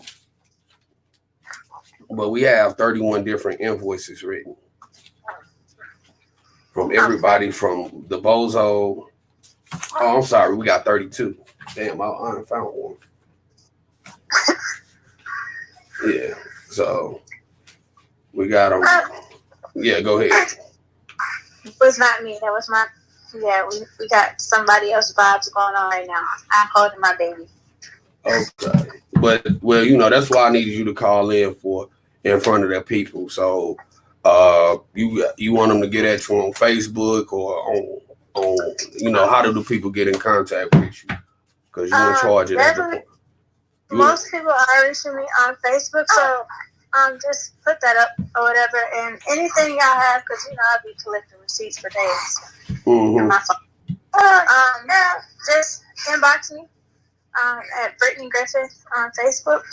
But we have 31 different invoices written. From everybody from the bozo. Oh, I'm sorry. We got 32. Damn, I found one. Yeah. So, we got them. Yeah, go ahead. It was not me. That was my... Yeah, we got somebody else's vibes going on right now. I'm holding my baby. Okay. But, well, you know, that's why I needed you to call in front of the people. So, you want them to get at you on Facebook or on you know, how do the people get in contact with you? Because you're in charge of that. Most people are reaching me on Facebook, so just put that up or whatever, and anything y'all have, because you know I'll be collecting receipts for days. Mm-hmm. My phone. Just inbox me at Brittany Griffith on Facebook.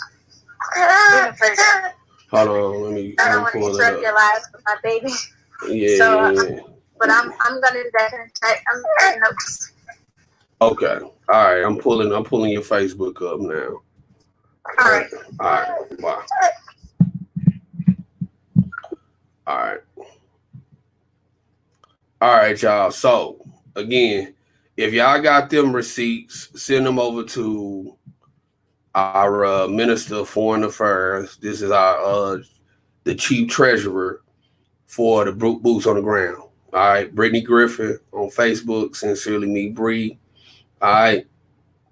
Hold on, let me. I don't want to interrupt your lives with my baby. Yeah. So, but I'm gonna do that in a sec. I'm taking notes. Okay. All right. I'm pulling your Facebook up now. All right. All right. Bye. All right. All right, y'all. So again, if y'all got them receipts, send them over to our Minister of Foreign Affairs. This is our the Chief Treasurer for the Boots on the Ground. All right, Brittany Griffith on Facebook. Sincerely me, Bree. All right,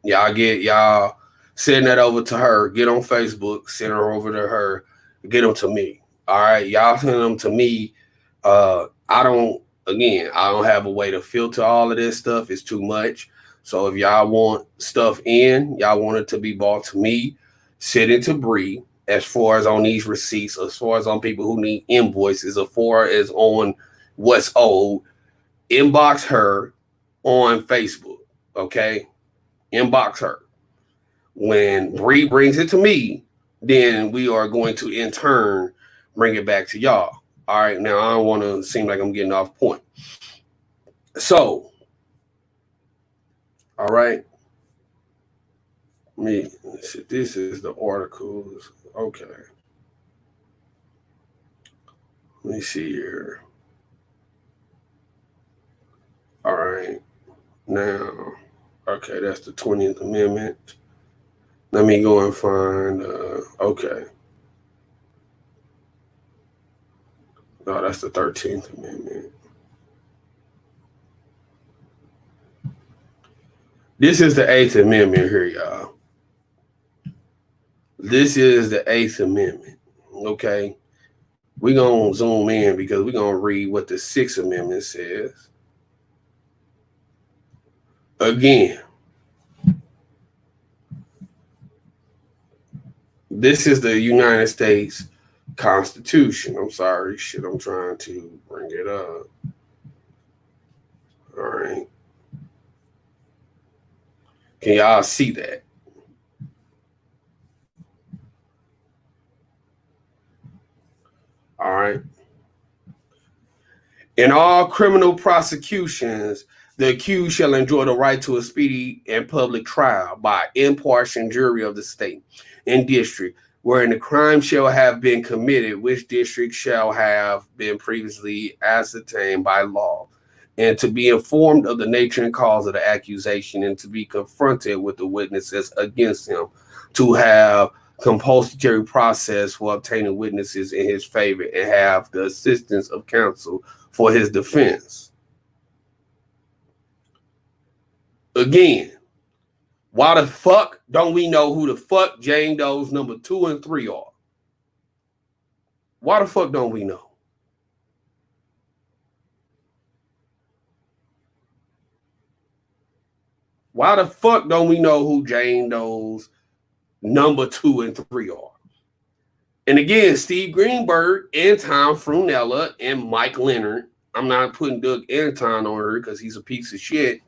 y'all send that over to her. Get on Facebook, send her over to her. Get them to me. All right, y'all send them to me. I don't have a way to filter all of this stuff. It's too much. So if y'all want stuff y'all want it to be brought to me, send it to Bree. As far as on these receipts, as far as on people who need invoices, as far as on what's owed, inbox her on Facebook. Okay, inbox her. When Bree brings it to me, then we are going to in turn bring it back to y'all. All right, now I don't want to seem like I'm getting off point. So, all right. This is the articles. Okay. Let me see here. All right. Now, okay, that's the 20th Amendment. Let me go and find, okay. No, that's the 13th Amendment. This is the 8th Amendment here, y'all. This is the 8th Amendment, okay? We're going to zoom in because we're going to read what the 6th Amendment says. Again, This is the United States Constitution. I'm sorry, shit, I'm trying to bring it up. All right. Can y'all see that? All right. In all criminal prosecutions, the accused shall enjoy the right to a speedy and public trial by impartial jury of the state and district wherein the crime shall have been committed, which district shall have been previously ascertained by law, and to be informed of the nature and cause of the accusation, and to be confronted with the witnesses against him, to have compulsory process for obtaining witnesses in his favor, and have the assistance of counsel for his defense. Again, why the fuck don't we know who the fuck Jane Doe's number 2 and 3 are? Why the fuck don't we know? Why the fuck don't we know who Jane Doe's number 2 and 3 are? And again, Steve Greenberg and Tom Frunella and Mike Leonard. I'm not putting Doug Anton on her because he's a piece of shit.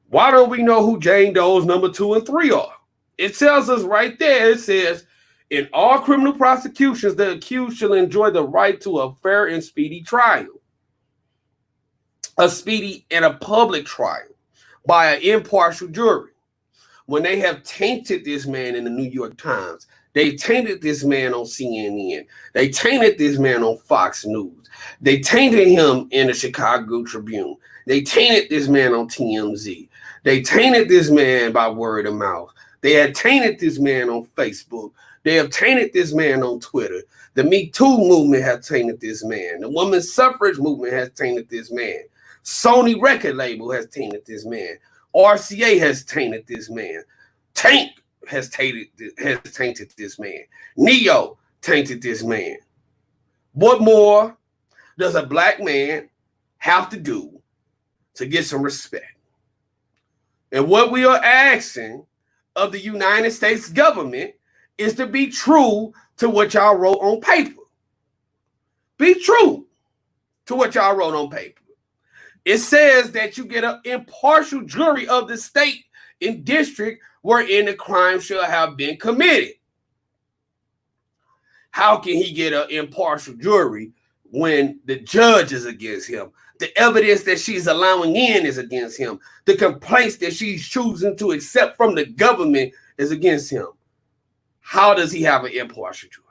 Why don't we know who Jane Doe's number 2 and 3 are? It tells us right there. It says, in all criminal prosecutions, the accused shall enjoy the right to a fair and speedy trial. A speedy and a public trial by an impartial jury. When they have tainted this man in the New York Times, they tainted this man on CNN. They tainted this man on Fox News. They tainted him in the Chicago Tribune. They tainted this man on TMZ. They tainted this man by word of mouth. They had tainted this man on Facebook. They have tainted this man on Twitter. The Me Too movement has tainted this man. The women's suffrage movement has tainted this man. Sony record label has tainted this man. RCA has tainted this man. Tank has tainted this man. Neo tainted this man. What more does a black man have to do to get some respect? And what we are asking of the United States government is to be true to what y'all wrote on paper. Be true to what y'all wrote on paper. It says that you get an impartial jury of the state and district wherein the crime shall have been committed. How can he get an impartial jury when the judge is against him? The evidence that she's allowing in is against him. The complaints that she's choosing to accept from the government is against him. How does he have an impartial jury?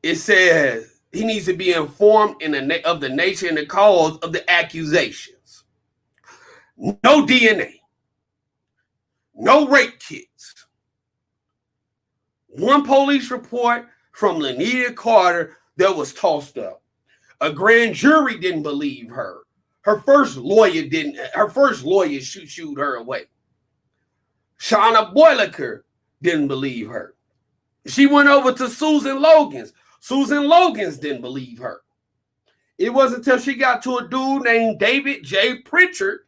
It says he needs to be informed of the nature and the cause of the accusations. No DNA. No rape kits. One police report from Lanita Carter that was tossed up. A grand jury didn't believe her. Her first lawyer shooed her away. Shauna Boyliker didn't believe her. She went over to Susan Logan's. Susan Logan's didn't believe her. It wasn't until she got to a dude named David J. Pritchard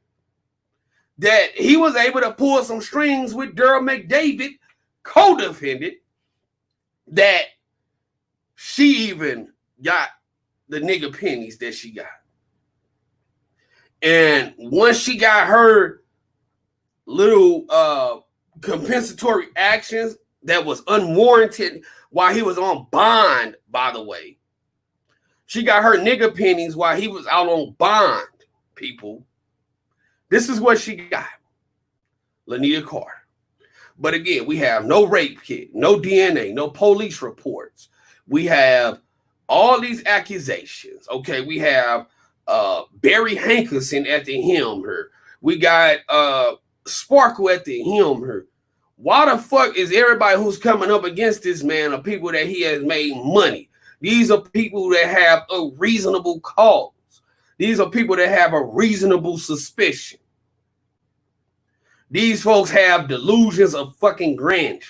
that he was able to pull some strings with Daryl McDavid, co-defendant, that she even got the nigga pennies that she got. And once she got her little compensatory actions that was unwarranted while he was on bond, by the way. She got her nigga pennies while he was out on bond, people. This is what she got. Lanita Carter. But again, we have no rape kit, no DNA, no police reports. We have all these accusations. Okay, we have Barry Hankerson at the helm here. We got Sparkle at the helm here. Why the fuck is everybody who's coming up against this man are people that he has made money? These are people that have a reasonable cause. These are people that have a reasonable suspicion. These folks have delusions of fucking grandeur.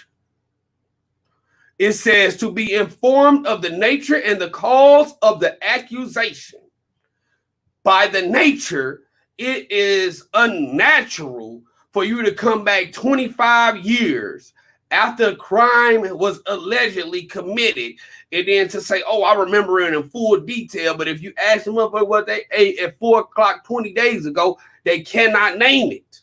It says to be informed of the nature and the cause of the accusation. By the nature it is unnatural for you to come back 25 years after a crime was allegedly committed and then to say, oh, I remember it in full detail. But if you ask them up what they ate at 4 o'clock 20 days ago, they cannot name it.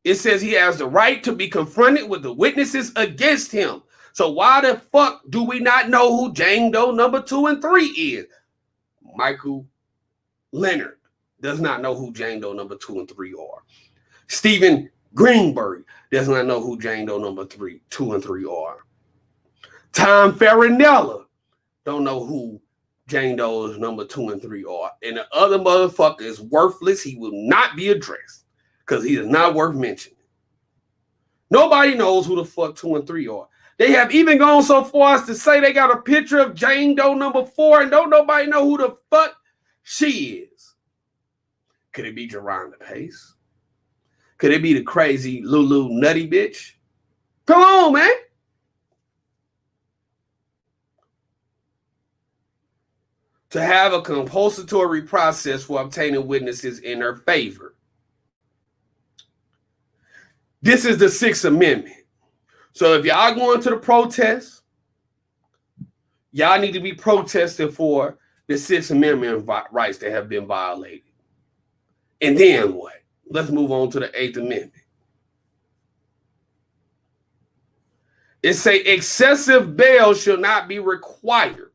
It says he has the right to be confronted with the witnesses against him. So why the fuck do we not know who Jane Doe number 2 and 3 is? Michael Leonard does not know who Jane Doe number 2 and 3 are. Stephen Greenberg does not know who Jane Doe number 2 and 3 are. Tom Farinella don't know who Jane Doe's number 2 and 3 are. And the other motherfucker is worthless. He will not be addressed because he is not worth mentioning. Nobody knows who the fuck 2 and 3 are. They have even gone so far as to say they got a picture of Jane Doe number 4 and don't nobody know who the fuck she is. Could it be Geronda Pace? Could it be the crazy Lulu nutty bitch? Come on, man. To have a compulsory process for obtaining witnesses in her favor. This is the 6th Amendment. So if y'all going to the protest, y'all need to be protesting for the 6th Amendment rights that have been violated. And then what? Let's move on to the 8th Amendment. It say excessive bail shall not be required,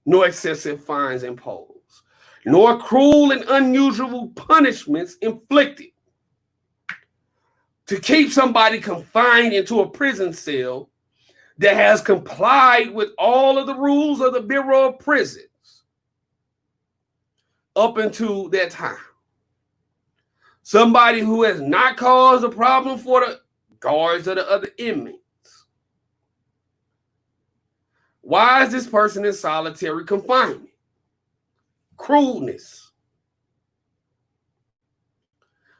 nor excessive fines imposed, nor cruel and unusual punishments inflicted. To keep somebody confined into a prison cell that has complied with all of the rules of the Bureau of Prisons up until that time. Somebody who has not caused a problem for the guards or the other inmates. Why is this person in solitary confinement? Cruelness.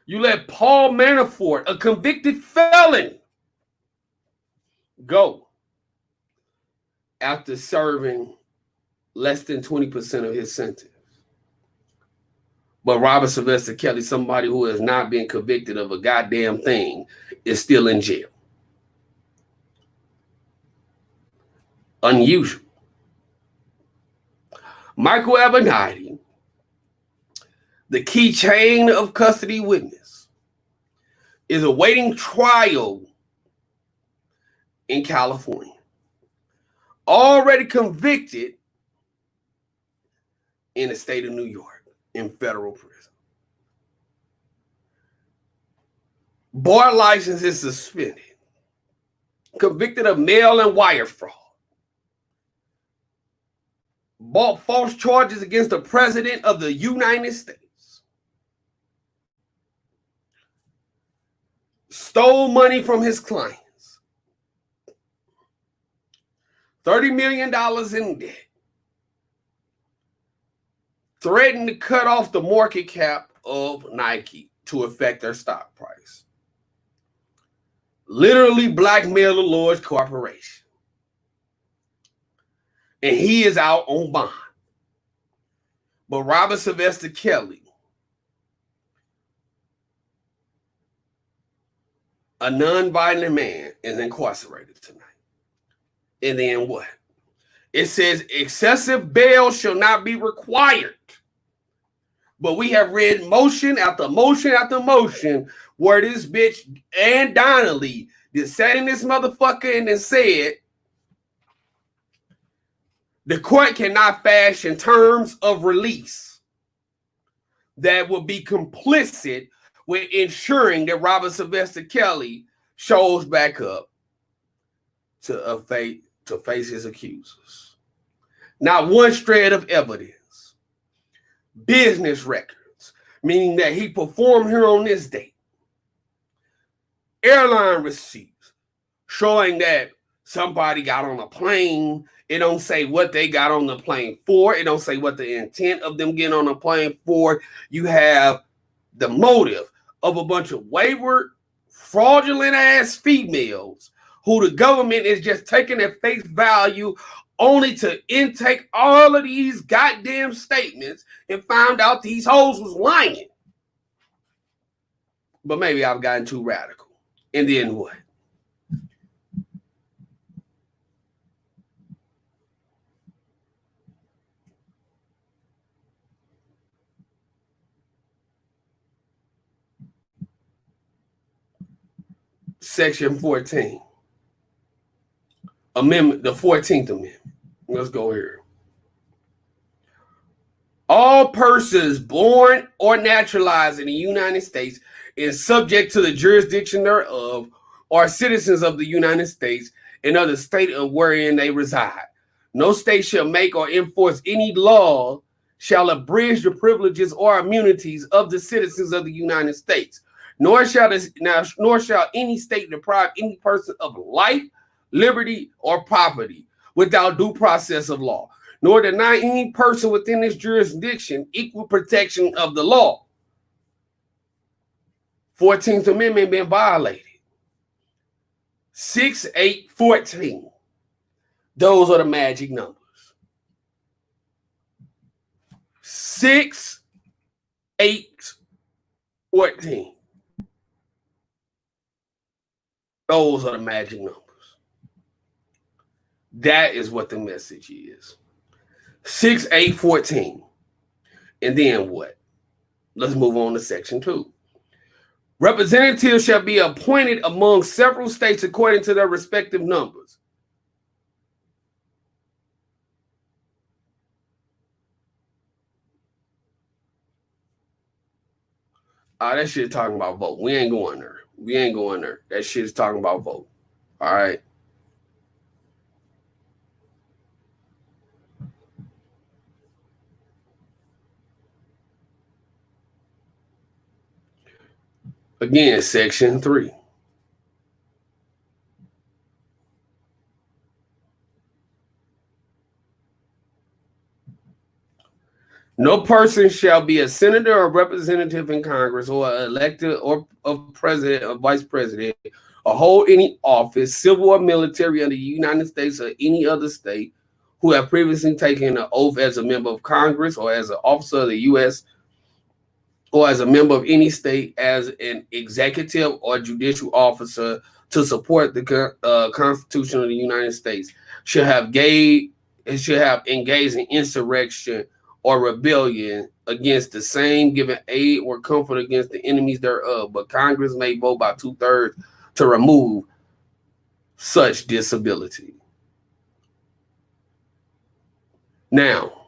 You let Paul Manafort, a convicted felon, go after serving less than 20% of his sentence. But Robert Sylvester Kelly, somebody who has not been convicted of a goddamn thing, is still in jail. Unusual. Michael Avenatti, the key chain of custody witness, is awaiting trial in California. Already convicted in the state of New York in federal prison. Bar license is suspended. Convicted of mail and wire fraud. Brought false charges against the president of the United States. Stole money from his clients. $30 million in debt. Threatened to cut off the market cap of Nike to affect their stock price. Literally blackmailed a large corporation. And he is out on bond. But Robert Sylvester Kelly, a non-violent man, is incarcerated tonight. And then what? It says excessive bail shall not be required. But we have read motion after motion after motion where this bitch and Donnelly just sat in this motherfucker and then said the court cannot fashion terms of release that will be complicit with ensuring that Robert Sylvester Kelly shows back up to face his accusers. Not one shred of evidence. Business records, meaning that he performed here on this date. Airline receipts showing that somebody got on a plane. It don't say what they got on the plane for. It don't say what the intent of them getting on a plane for. You have the motive of a bunch of wayward, fraudulent ass females who the government is just taking at face value only to intake all of these goddamn statements and found out these hoes was lying. But maybe I've gotten too radical. And then what? Section 14. Amendment, the 14th Amendment. Let's go here. All persons born or naturalized in the United States is subject to the jurisdiction thereof, are citizens of the United States and of the state of wherein they reside. No state shall make or enforce any law shall abridge the privileges or immunities of the citizens of the United States, nor shall any state deprive any person of life, liberty, or property without due process of law, nor deny any person within this jurisdiction equal protection of the law. 14th Amendment been violated. 6, 8, 14. Those are the magic numbers. 6, 8, 14. Those are the magic numbers. That is what the message is. 6, 8, 14. And then what? Let's move on to section 2. Representatives shall be appointed among several states according to their respective numbers. That shit is talking about vote. We ain't going there. We ain't going there. That shit is talking about vote. All right. Again, section 3. No person shall be a senator or representative in Congress or elected or a president or vice president or hold any office, civil or military, of the United States or any other state who have previously taken an oath as a member of Congress or as an officer of the U.S. or as a member of any state as an executive or judicial officer to support the Constitution of the United States should have engaged in insurrection or rebellion against the same, giving aid or comfort against the enemies thereof. But Congress may vote by 2/3 to remove such disability. Now,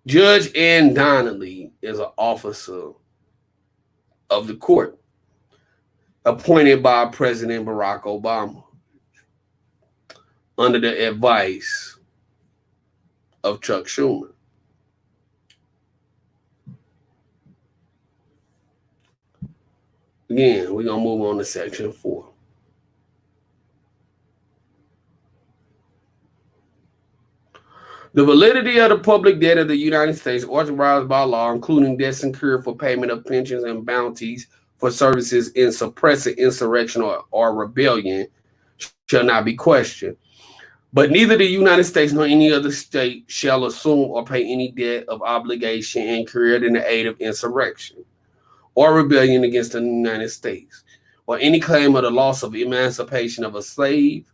Judge Ann Donnelly is an officer of the court appointed by President Barack Obama under the advice of Chuck Schumer. Again, we're going to move on to section 4. The validity of the public debt of the United States authorized by law, including debts incurred for payment of pensions and bounties for services in suppressing insurrection or rebellion, shall not be questioned. But neither the United States nor any other state shall assume or pay any debt of obligation incurred in the aid of insurrection or rebellion against the United States, or any claim of the loss of emancipation of a slave.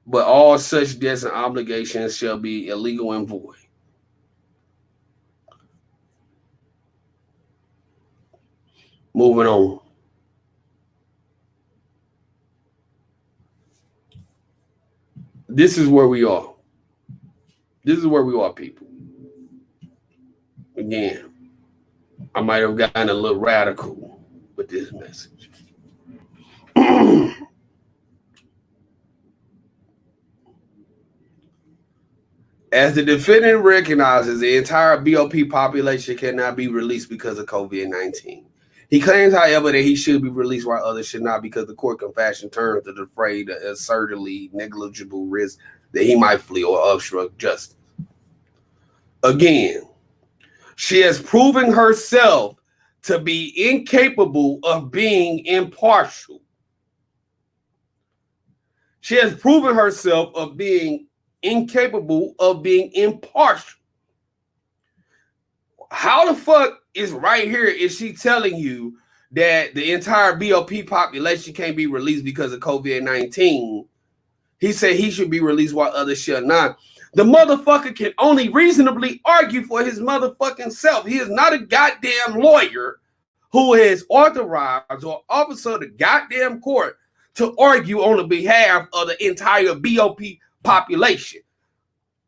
But all such debts and obligations shall be illegal and void. Moving on. This is where we are. This is where we are, people. Again, I might have gotten a little radical with this message. As the defendant recognizes, the entire BOP population cannot be released because of COVID-19. He claims, however, that he should be released while others should not because the court can fashion terms to defray the absurdly negligible risk that he might flee or obstruct justice. Again, she has proven herself to be incapable of being impartial. She has proven herself of being incapable of being impartial. How the fuck is right here is she telling you that the entire BOP population can't be released because of COVID-19? He said he should be released while others shall not. The motherfucker can only reasonably argue for his motherfucking self. He is not a goddamn lawyer who has authorized or officer of the goddamn court to argue on the behalf of the entire BOP population.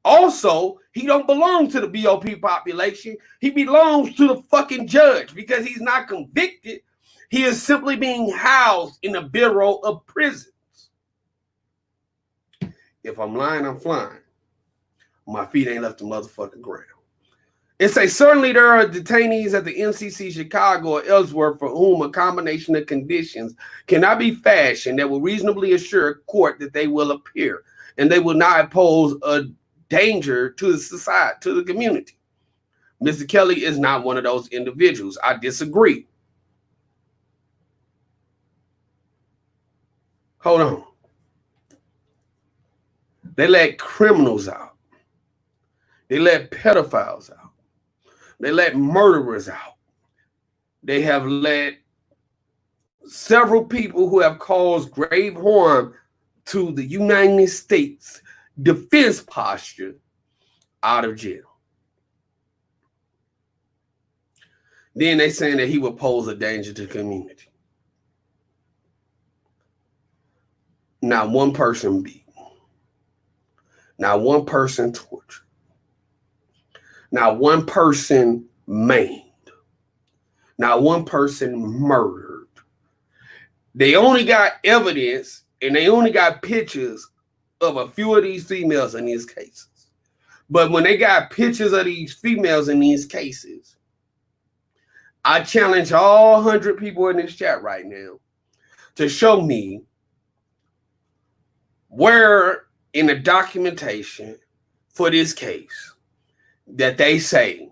Also, he don't belong to the BOP population. He belongs to the fucking judge because he's not convicted. He is simply being housed in the Bureau of Prisons. If I'm lying, I'm flying. My feet ain't left the motherfucking ground. It says, certainly there are detainees at the MCC Chicago or elsewhere for whom a combination of conditions cannot be fashioned that will reasonably assure a court that they will appear and they will not pose a danger to the society, to the community. Mr. Kelly is not one of those individuals. I disagree. Hold on. They let criminals out. They let pedophiles out. They let murderers out. They have let several people who have caused grave harm to the United States defense posture out of jail. Then they saying that he would pose a danger to the community. Not one person beat. Not one person tortured. Not one person maimed. Not one person murdered. They only got evidence and they only got pictures of a few of these females in these cases. But when they got pictures of these females in these cases, I challenge all 100 people in this chat right now to show me where in the documentation for this case that they say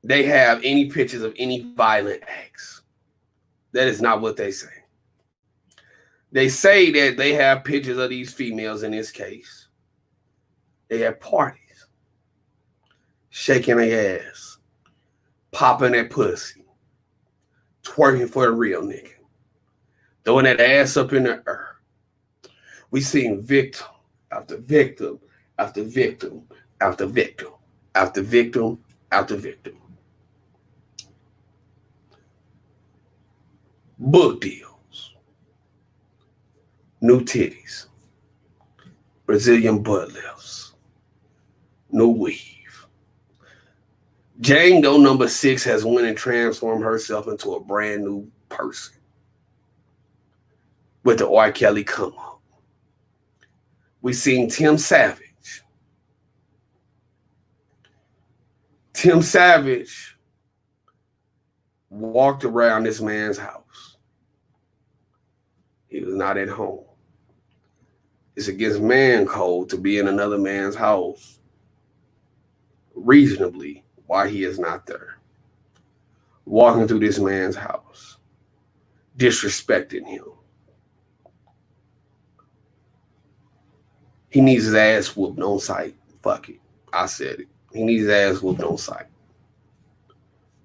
they have any pictures of any violent acts. That is not what they say. They say that they have pictures of these females in this case. They have parties, shaking their ass, popping that pussy, twerking for the real nigga, throwing that ass up in the air. We seen victim after victim after victim after victim after victim after victim. Book deals, new titties, Brazilian butt lifts, no weave. Jane Doe number 6 has went and transformed herself into a brand new person with the R. Kelly come up. We seen Tim Savage. Tim Savage walked around this man's house. He was not at home. It's against man code to be in another man's house reasonably while he is not there. Walking through this man's house, disrespecting him. He needs his ass whooped on sight. Fuck it. I said it. He needs his ass whooped on sight.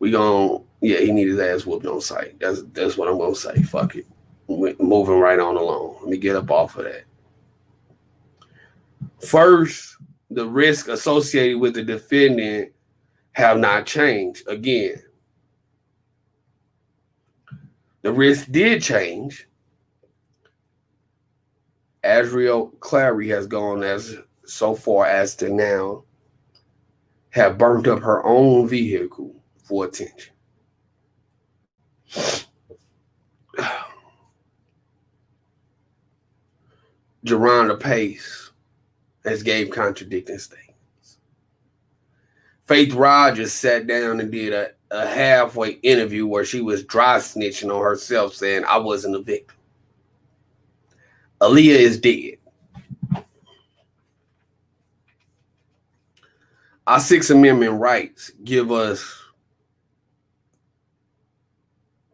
He needs his ass whooped on sight. That's what I'm gonna say. Fuck it. Moving right on along. Let me get up off of that. First, the risk associated with the defendant have not changed. Again, the risk did change. Azriel Clary has gone as so far as to now have burnt up her own vehicle for attention. Jerronda Pace has gave contradicting statements. Faith Rogers sat down and did a halfway interview where she was dry snitching on herself, saying, I wasn't a victim. Aaliyah is dead. Our Sixth Amendment rights give us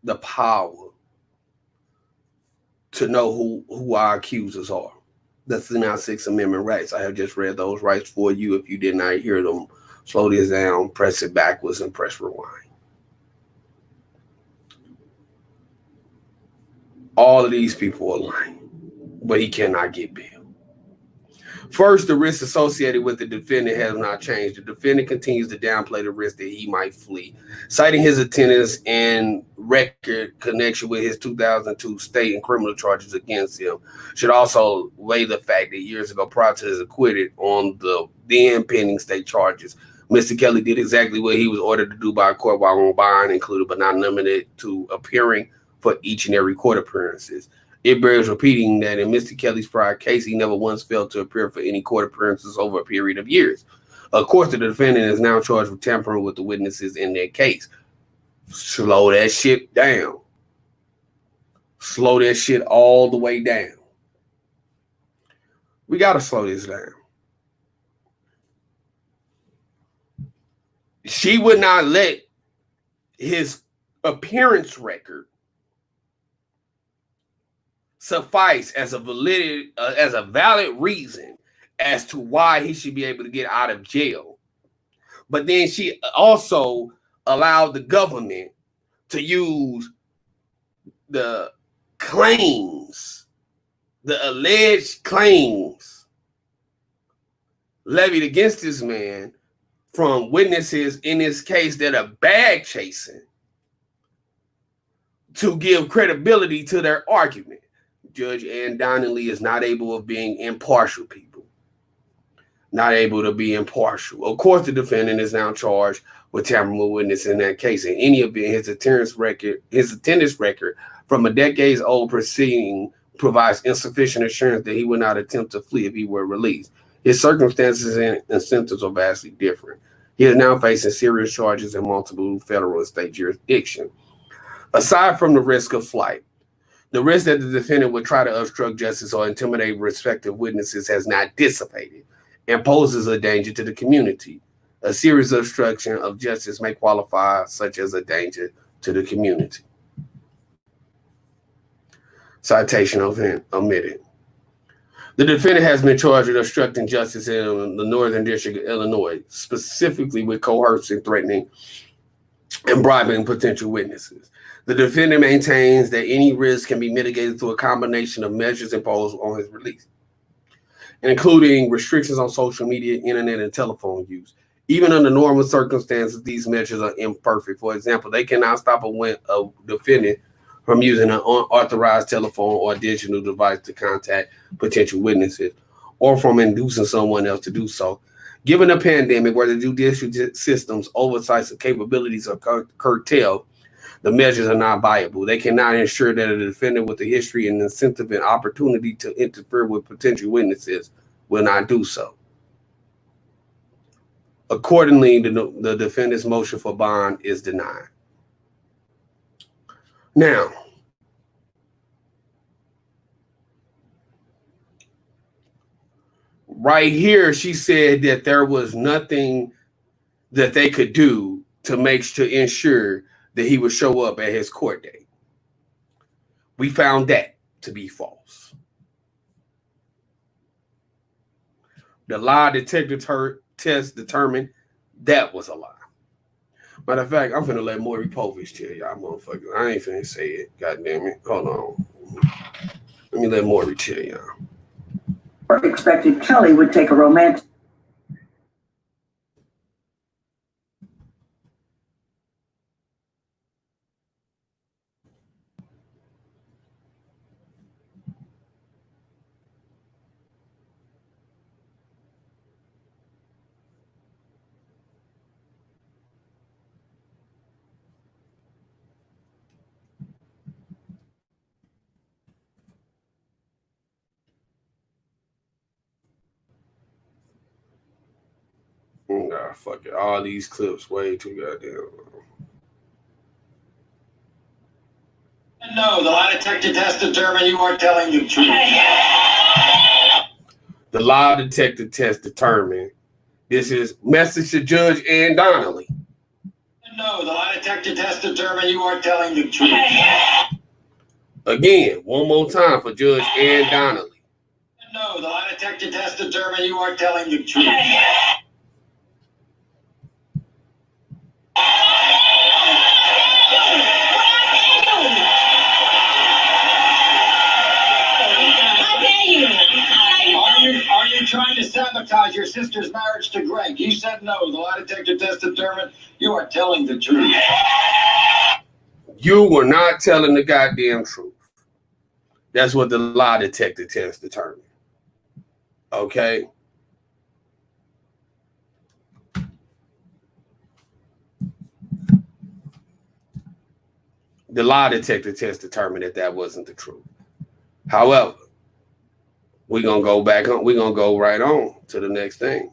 the power to know who our accusers are. That's the now Sixth Amendment rights. I have just read those rights for you. If you did not hear them, slow this down, press it backwards, and press rewind. All of these people are lying, but he cannot get bail. First, the risk associated with the defendant has not changed. The defendant continues to downplay the risk that he might flee, citing his attendance and record connection with his 2002 state and criminal charges against him. Should also weigh the fact that years ago, prior to his acquitted on the then pending state charges, Mr. Kelly did exactly what he was ordered to do by a court while on bond, included but not limited to appearing for each and every court appearances. It bears repeating that in Mr. Kelly's prior case, he never once failed to appear for any court appearances over a period of years. Of course, the defendant is now charged with tampering with the witnesses in their case. Slow that shit down. Slow that shit all the way down. We got to slow this down. She would not let his appearance record suffice as a valid reason as to why he should be able to get out of jail. But then she also allowed the government to use the claims, the alleged claims levied against this man from witnesses in this case that are bag chasing to give credibility to their argument. Judge Ann Donnelly is not able of being impartial, people. Not able to be impartial. Of course, the defendant is now charged with tampering with witness in that case. In any event, his attendance record from a decades-old proceeding provides insufficient assurance that he would not attempt to flee if he were released. His circumstances and incentives are vastly different. He is now facing serious charges in multiple federal and state jurisdictions. Aside from the risk of flight, the risk that the defendant would try to obstruct justice or intimidate respective witnesses has not dissipated and poses a danger to the community. A serious obstruction of justice may qualify such as a danger to the community. Citation omitted. The defendant has been charged with obstructing justice in the Northern District of Illinois, specifically with coercing, threatening, and bribing potential witnesses. The defendant maintains that any risk can be mitigated through a combination of measures imposed on his release, including restrictions on social media, internet, and telephone use. Even under normal circumstances, these measures are imperfect. For example, they cannot stop a defendant from using an unauthorized telephone or digital device to contact potential witnesses, or from inducing someone else to do so. Given a pandemic where the judicial system's oversights and capabilities are curtailed, the measures are not viable. They cannot ensure that a defendant with a history and incentive and opportunity to interfere with potential witnesses will not do so. Accordingly, the defendant's motion for bond is denied. Now, right here, she said that there was nothing that they could do to ensure that he would show up at his court date. We found that to be false. The lie detector test determined that was a lie. Matter of fact, I'm finna let Maury Povich tell y'all motherfuckers. I ain't finna say it. God damn it. Hold on. Let me let Maury tell y'all. Expected Kelly would take a romantic. Nah, fuck it. All these clips way too goddamn long. No, the lie detector test determined you weren't telling the truth. The lie detector test determined. This is message to Judge Ann Donnelly. No, the lie detector test determined you weren't telling the truth. Again, one more time for Judge Ann Donnelly. No, the lie detector test determined you aren't telling the truth. Are you trying to sabotage your sister's marriage to Greg? You said no. The lie detector test determined you are telling the truth. You were not telling the goddamn truth. That's what the lie detector test determined. Okay? The lie detector test determined that wasn't the truth. However, we're going to go back on. We're going to go right on to the next thing.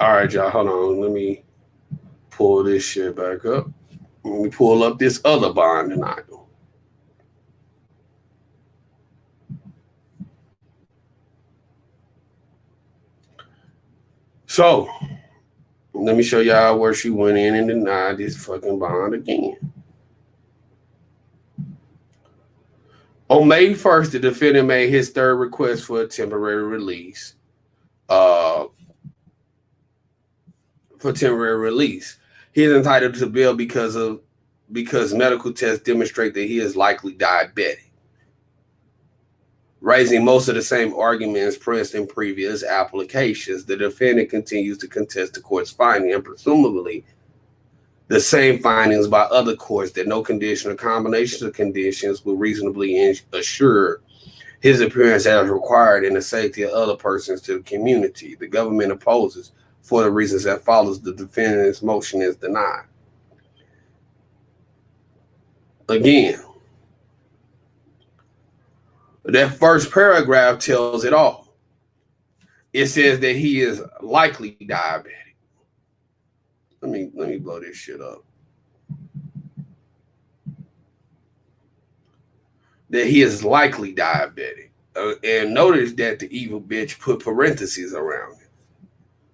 All right, y'all. Hold on. Let me pull this shit back up. Let me pull up this other bond tonight. So, let me show y'all where she went in and denied this fucking bond again. On May 1st, the defendant made his third request for a temporary release. He is entitled to bail because medical tests demonstrate that he is likely diabetic, raising most of the same arguments pressed in previous applications. The defendant continues to contest the court's finding and presumably the same findings by other courts that no condition or combination of conditions will reasonably assure his appearance as required in the safety of other persons to the community. The government opposes for the reasons that follows. The defendant's motion is denied. Again, that first paragraph tells it all. It says that he is likely diabetic. Let me blow this shit up. That he is likely diabetic. And notice that the evil bitch put parentheses around it.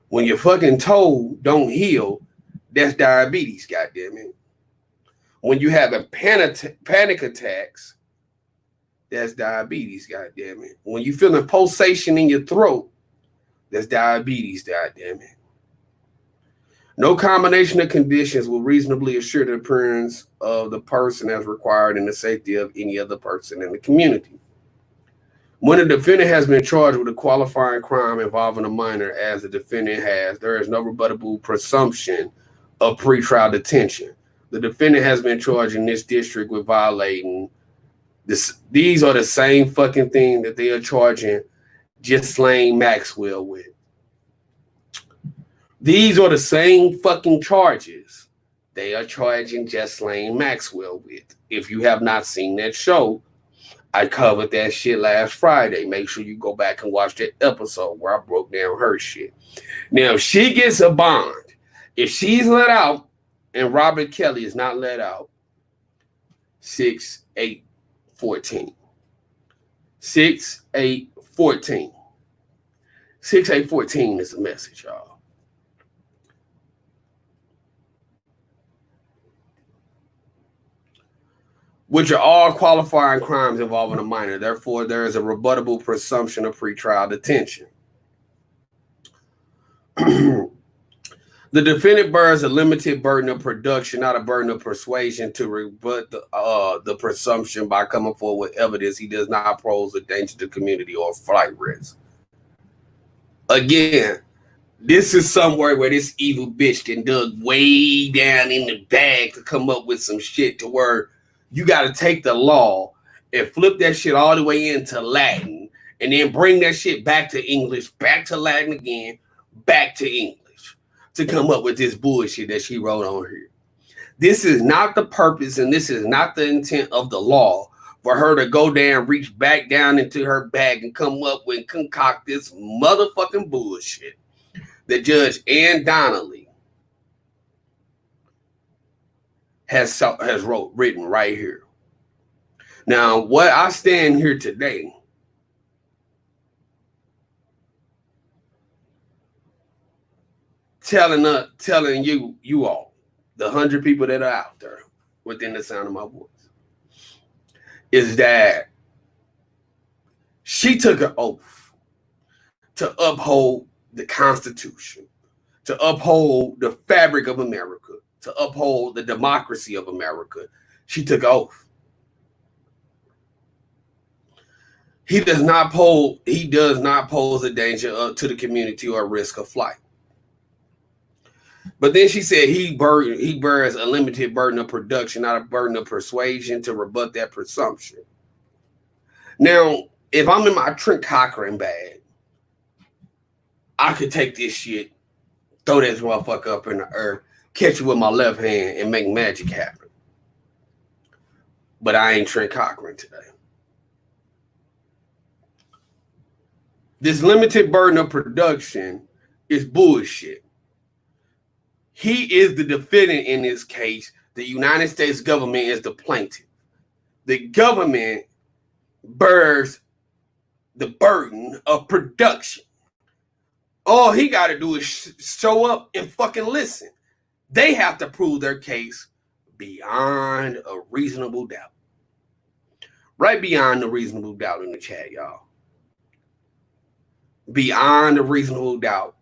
When your fucking toe don't heal, that's diabetes, goddammit. When you have a panic attacks, that's diabetes, goddammit. When you feeling pulsation in your throat, that's diabetes, goddammit. No combination of conditions will reasonably assure the appearance of the person as required in the safety of any other person in the community. When a defendant has been charged with a qualifying crime involving a minor, as the defendant has, there is no rebuttable presumption of pretrial detention. The defendant has been charged in this district with violating this. These are the same fucking thing that they are charging Ghislaine Maxwell with. These are the same fucking charges they are charging Ghislaine Maxwell with. If you have not seen that show, I covered that shit last Friday. Make sure you go back and watch that episode where I broke down her shit. Now, if she gets a bond, if she's let out and Robert Kelly is not let out, 6-8-14. 6-8-14. 6-8-14 is the message, y'all. Which are all qualifying crimes involving a minor. Therefore, there is a rebuttable presumption of pretrial detention. The defendant bears a limited burden of production, not a burden of persuasion, to rebut the presumption by coming forward with evidence he does not pose a danger to the community or flight risk. Again, this is somewhere where this evil bitch can dug way down in the bag to come up with some shit to where you got to take the law and flip that shit all the way into Latin and then bring that shit back to English, back to Latin again, back to English to come up with this bullshit that she wrote on here. This is not the purpose and this is not the intent of the law for her to go down, reach back down into her bag and come up with and concoct this motherfucking bullshit that Judge Ann Donnelly has written right here. Now, what I stand here today telling you all, the 100 people that are out there within the sound of my voice, is that she took an oath to uphold the Constitution, to uphold the fabric of America, to uphold the democracy of America. She took an oath. He does not pose a danger to the community or risk of flight. But then she said he bears a limited burden of production, not a burden of persuasion, to rebut that presumption. Now, if I'm in my Trent Cochran bag, I could take this shit, throw this motherfucker up in the earth, catch it with my left hand, and make magic happen. But I ain't Trent Cochran today. This limited burden of production is bullshit. He is the defendant in this case. The United States government is the plaintiff. The government bears the burden of production. All he got to do is show up and fucking listen. They have to prove their case beyond a reasonable doubt. Right beyond a reasonable doubt in the chat, y'all. Beyond a reasonable doubt.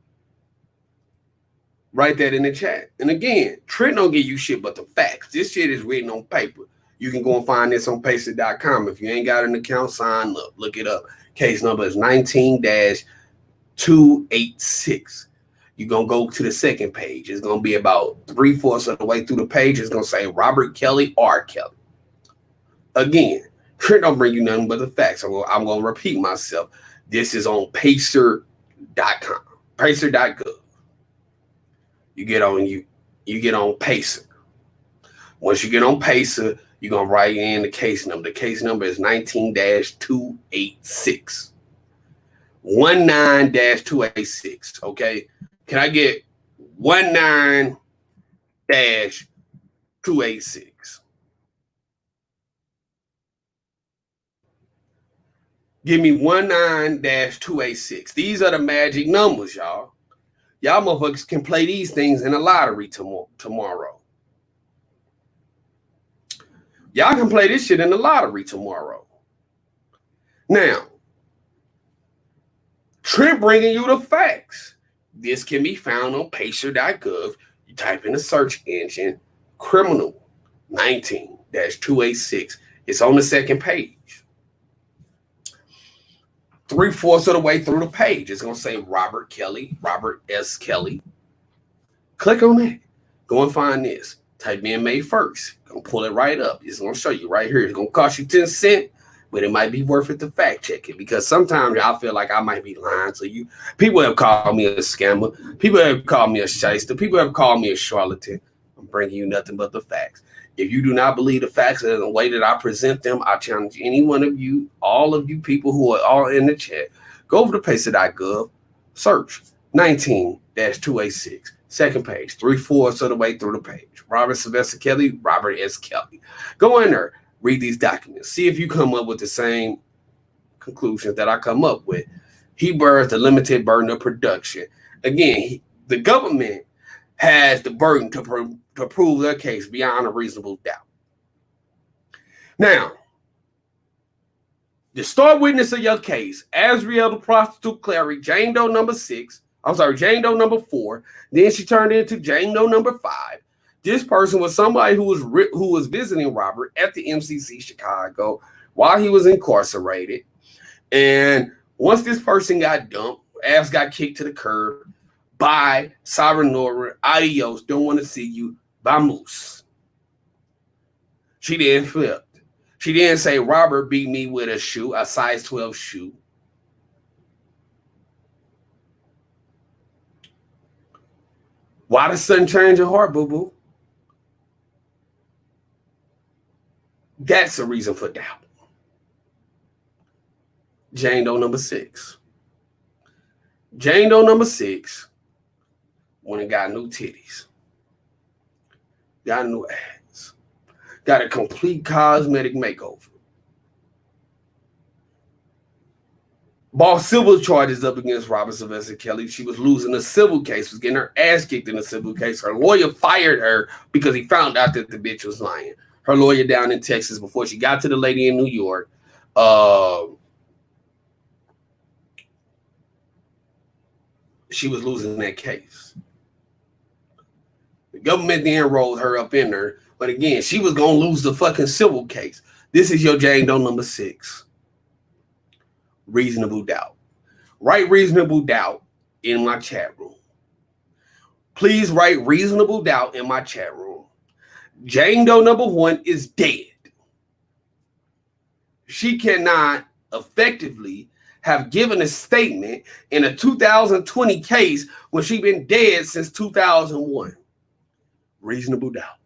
Write that in the chat. And again, Trent don't give you shit but the facts. This shit is written on paper. You can go and find this on pacer.com. If you ain't got an account, sign up. Look it up. Case number is 19-286. You're going to go to the second page. It's going to be about 3/4 of the way through the page. It's going to say Robert Kelly, R. Kelly. Again, Trent don't bring you nothing but the facts. I'm going to repeat myself. This is on pacer.com. Pacer.gov. You get on Pacer. Once you get on Pacer, you're going to write in the case number. The case number is 19-286. 19-286. Okay. Can I get 19-286? Give me 19-286. These are the magic numbers, y'all. Y'all motherfuckers can play these things in the lottery tomorrow. Y'all can play this shit in the lottery tomorrow. Now, Trent bringing you the facts. This can be found on pacer.gov. You type in the search engine, criminal 19-286. It's on the second page. 3/4 of the way through the page, it's going to say Robert Kelly, Robert S. Kelly. Click on that. Go and find this. Type in May 1st. Gonna pull it right up. It's going to show you right here. It's going to cost you 10 cents, but it might be worth it to fact check it, because sometimes I feel like I might be lying to you. People have called me a scammer. People have called me a shyster. People have called me a charlatan. I'm bringing you nothing but the facts. If you do not believe the facts in the way that I present them, I challenge any one of you, all of you people who are all in the chat, go over to pacer.gov, search 19-286, second page, 3/4 of the way through the page. Robert Sylvester Kelly, Robert S. Kelly. Go in there, read these documents, see if you come up with the same conclusions that I come up with. He bears the limited burden of production. Again, the government has the burden to prove their case beyond a reasonable doubt. Now, the star witness of your case, Azriel the prostitute cleric, Jane Doe number 4. Then she turned into Jane Doe number 5. This person was somebody who was visiting Robert at the MCC Chicago while he was incarcerated. And once this person got dumped, ass got kicked to the curb. Bye, sayonara, adios, don't want to see you, vamos. She then flipped. She didn't say Robert beat me with a shoe, a size 12 shoe. Why the sudden change of heart, boo-boo? That's a reason for doubt. Jane Doe number 6. Jane Doe number 6 went and got new titties, got new ass, got a complete cosmetic makeover. Brought civil charges up against Robert Sylvester Kelly. She was losing a civil case, was getting her ass kicked in a civil case. Her lawyer fired her because he found out that the bitch was lying. Her lawyer down in Texas, before she got to the lady in New York, she was losing that case. The government then rolled her up in there. But again, she was going to lose the fucking civil case. This is your Jane Doe number 6. Reasonable doubt. Write reasonable doubt in my chat room. Please write reasonable doubt in my chat room. Jane Doe number 1 is dead. She cannot effectively have given a statement in a 2020 case when she's been dead since 2001. Reasonable doubt.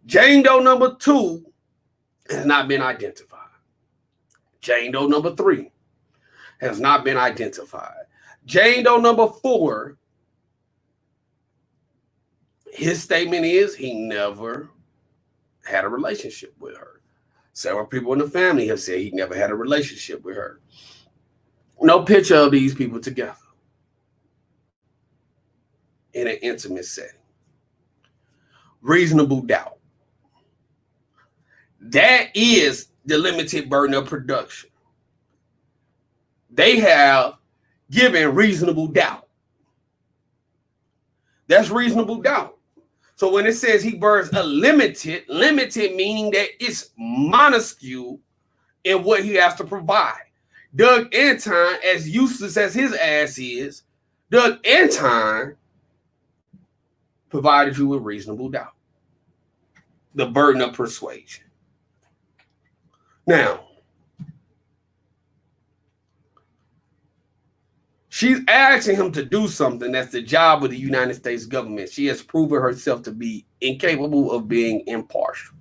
Jane Doe number 2 has not been identified. Jane Doe number 3 has not been identified. Jane Doe number 4, his statement is he never had a relationship with her. Several people in the family have said he never had a relationship with her. No picture of these people together in an intimate setting. Reasonable doubt. That is the limited burden of production. They have given reasonable doubt. That's reasonable doubt. So when it says he bears a limited meaning that it's minuscule in what he has to provide. Doug Anton, as useless as his ass is, Doug Anton provided you with reasonable doubt. The burden of persuasion. Now, she's asking him to do something that's the job of the United States government. She has proven herself to be incapable of being impartial.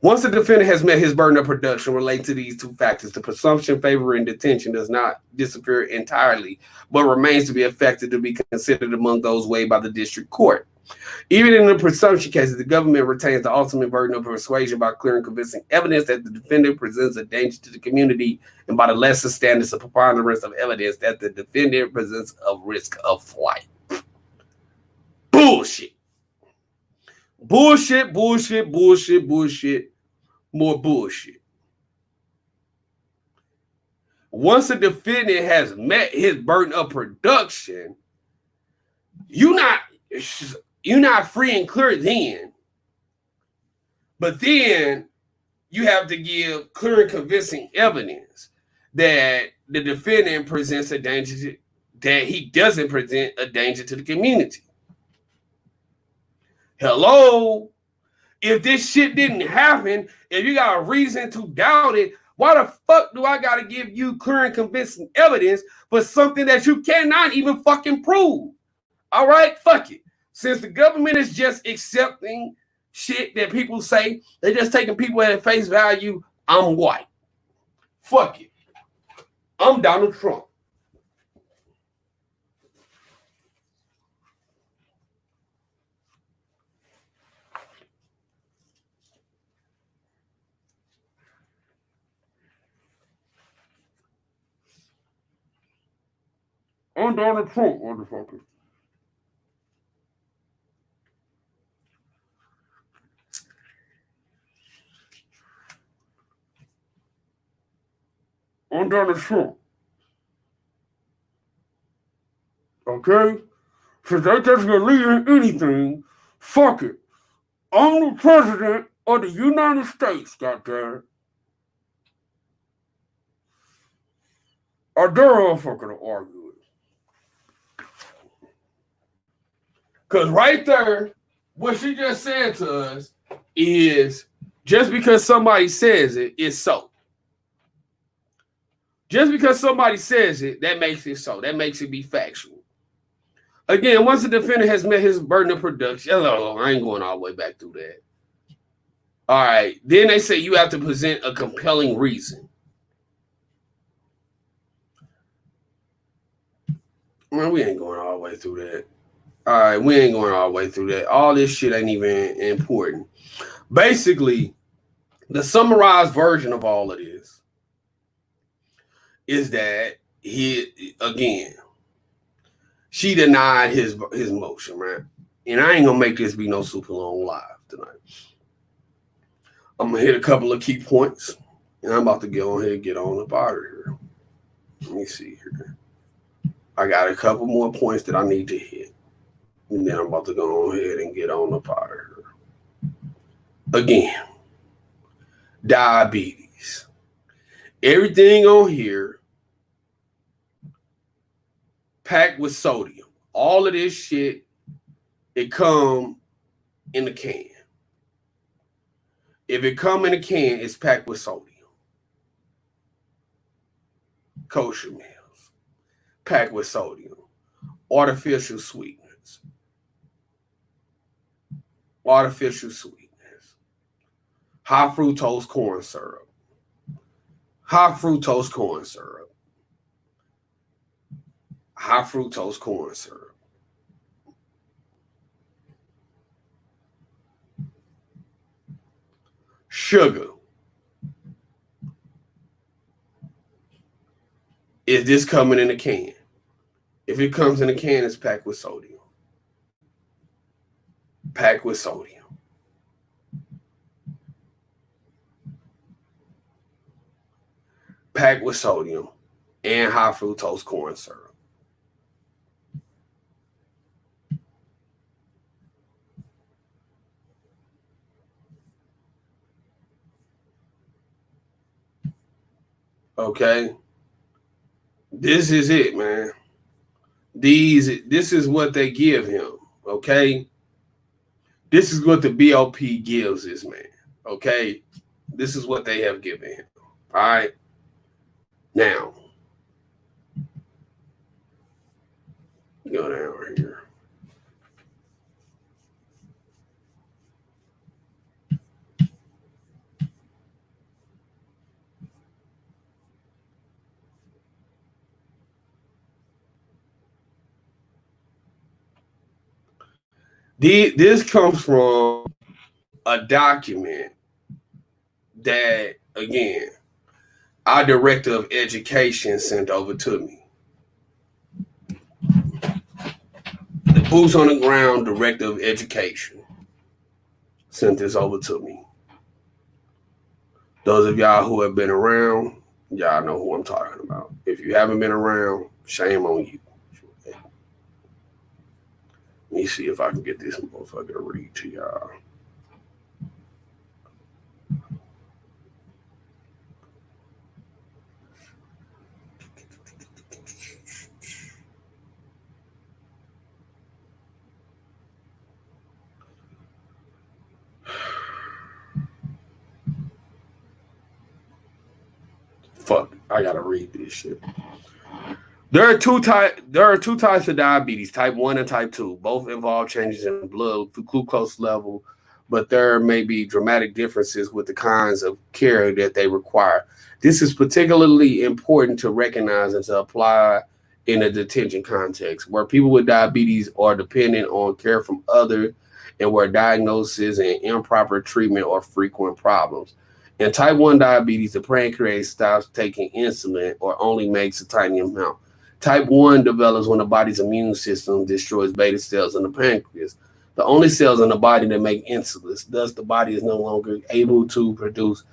Once the defendant has met his burden of production related to these 2 factors, the presumption favoring detention does not disappear entirely, but remains to be effective to be considered among those weighed by the district court. Even in the presumption cases, the government retains the ultimate burden of persuasion by clear and convincing evidence that the defendant presents a danger to the community, and by the lesser standards of preponderance of evidence that the defendant presents a risk of flight. Bullshit. Bullshit, bullshit, bullshit, bullshit, more bullshit. Once a defendant has met his burden of production, you're not free and clear then. But then you have to give clear and convincing evidence that the defendant presents a danger, that he doesn't present a danger to the community. Hello? If this shit didn't happen, if you got a reason to doubt it, why the fuck do I got to give you clear and convincing evidence for something that you cannot even fucking prove? All right, fuck it. Since the government is just accepting shit that people say, they're just taking people at face value, I'm white. Fuck it. I'm Donald Trump. I'm Donald Trump, motherfucker. I'm Donald Trump. Okay? So that doesn't believe in anything. Fuck it. I'm the president of the United States, goddamn. I dare motherfucker to argue it. Because right there, what she just said to us is just because somebody says it, it's so. Just because somebody says it, that makes it so. That makes it be factual. Again, once the defendant has met his burden of production, I ain't going all the way back through that. All right. Then they say you have to present a compelling reason. Well, we ain't going all the way through that. All right, we ain't going all the way through that. All this shit ain't even important. Basically, the summarized version of all of this is that she denied his motion, right? And I ain't gonna make this be no super long live tonight. I'm gonna hit a couple of key points, and I'm about to get on here and get on up out of here. Let me see here. I got a couple more points that I need to hit, and then I'm about to go on ahead and get on up out of here. Again, diabetes. Everything on here packed with sodium. All of this shit, it come in a can. If it come in a can, it's packed with sodium. Kosher meals, packed with sodium. Artificial sweetness. Artificial sweetness. High fructose corn syrup. High fructose corn syrup. High fructose corn syrup. Sugar. Is this coming in a can? If it comes in a can, it's packed with sodium. Packed with sodium. Packed with sodium and high fructose corn syrup. Okay. This is it, man. This is what they give him. Okay. This is what the BOP gives this man. Okay. This is what they have given him. All right. Now, go down here. This comes from a document that, again, our director of education sent over to me. The boots on the ground director of education sent this over to me. Those of y'all who have been around, y'all know who I'm talking about. If you haven't been around, shame on you. Let me see if I can get this motherfucker to read to y'all. Fuck, I gotta read this shit. There are two types of diabetes, type 1 and type 2. Both involve changes in blood glucose level, but there may be dramatic differences with the kinds of care that they require. This is particularly important to recognize and to apply in a detention context, where people with diabetes are dependent on care from others and where diagnosis and improper treatment are frequent problems. In type 1 diabetes, the pancreas stops taking insulin or only makes a tiny amount. Type 1 develops when the body's immune system destroys beta cells in the pancreas, the only cells in the body that make insulin. Thus, the body is no longer able to produce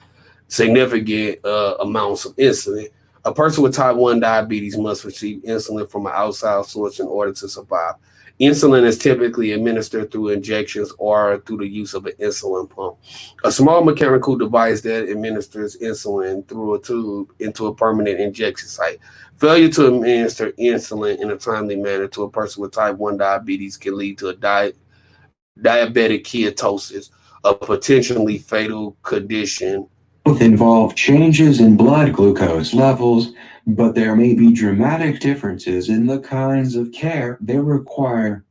significant amounts of insulin. A person with type 1 diabetes must receive insulin from an outside source in order to survive. Insulin is typically administered through injections or through the use of an insulin pump, a small mechanical device that administers insulin through a tube into a permanent injection site. Failure to administer insulin in a timely manner to a person with type 1 diabetes can lead to a diabetic ketosis, a potentially fatal condition. Both involve changes in blood glucose levels, but there may be dramatic differences in the kinds of care they require.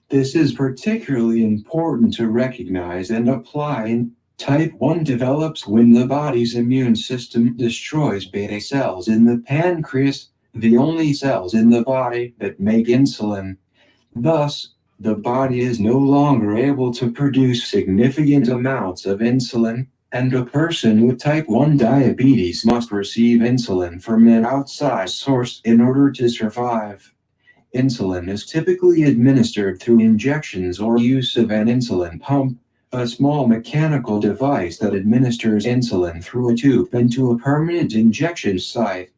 This is particularly important to recognize and apply. Type 1 develops when the body's immune system destroys beta cells in the pancreas, the only cells in the body that make insulin. Thus, the body is no longer able to produce significant amounts of insulin, and a person with type 1 diabetes must receive insulin from an outside source in order to survive. Insulin is typically administered through injections or use of an insulin pump, a small mechanical device that administers insulin through a tube into a permanent injection site.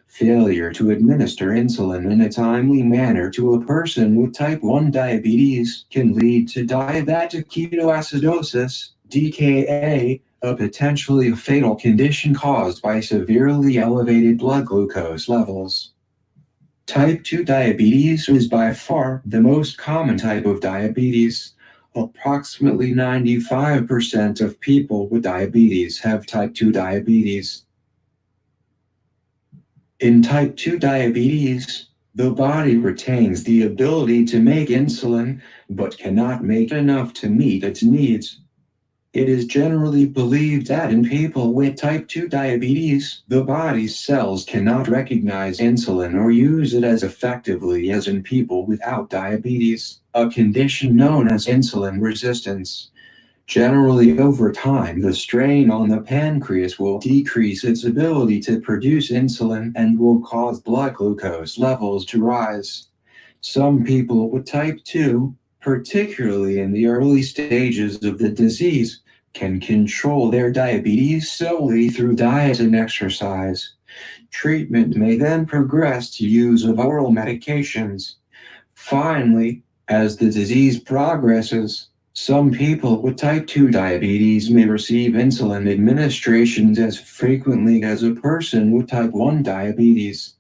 Failure to administer insulin in a timely manner to a person with type 1 diabetes can lead to diabetic ketoacidosis, DKA, a potentially fatal condition caused by severely elevated blood glucose levels. Type 2 diabetes is by far the most common type of diabetes. Approximately 95% of people with diabetes have type 2 diabetes. In type 2 diabetes, the body retains the ability to make insulin, but cannot make enough to meet its needs. It is generally believed that in people with type 2 diabetes, the body's cells cannot recognize insulin or use it as effectively as in people without diabetes, a condition known as insulin resistance. Generally, over time, the strain on the pancreas will decrease its ability to produce insulin and will cause blood glucose levels to rise. Some people with type 2, particularly in the early stages of the disease, can control their diabetes solely through diet and exercise. Treatment may then progress to use of oral medications. Finally, as the disease progresses, some people with type 2 diabetes may receive insulin administrations as frequently as a person with type 1 diabetes.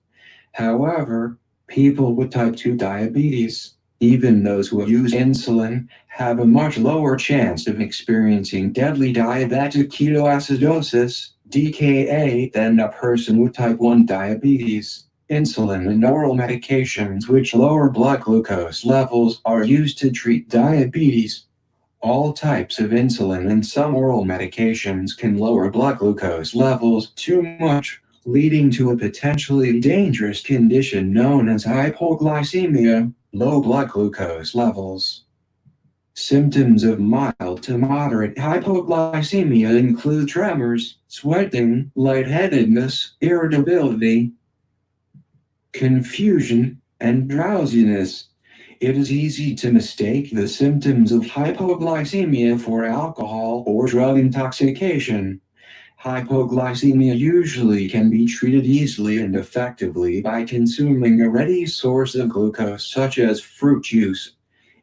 However, people with type 2 diabetes, even those who use insulin, have a much lower chance of experiencing deadly diabetic ketoacidosis, DKA, than a person with type 1 diabetes. Insulin and oral medications which lower blood glucose levels are used to treat diabetes. All types of insulin and some oral medications can lower blood glucose levels too much, leading to a potentially dangerous condition known as hypoglycemia, low blood glucose levels. Symptoms of mild to moderate hypoglycemia include tremors, sweating, lightheadedness, irritability, confusion, and drowsiness. It is easy to mistake the symptoms of hypoglycemia for alcohol or drug intoxication. Hypoglycemia usually can be treated easily and effectively by consuming a ready source of glucose such as fruit juice.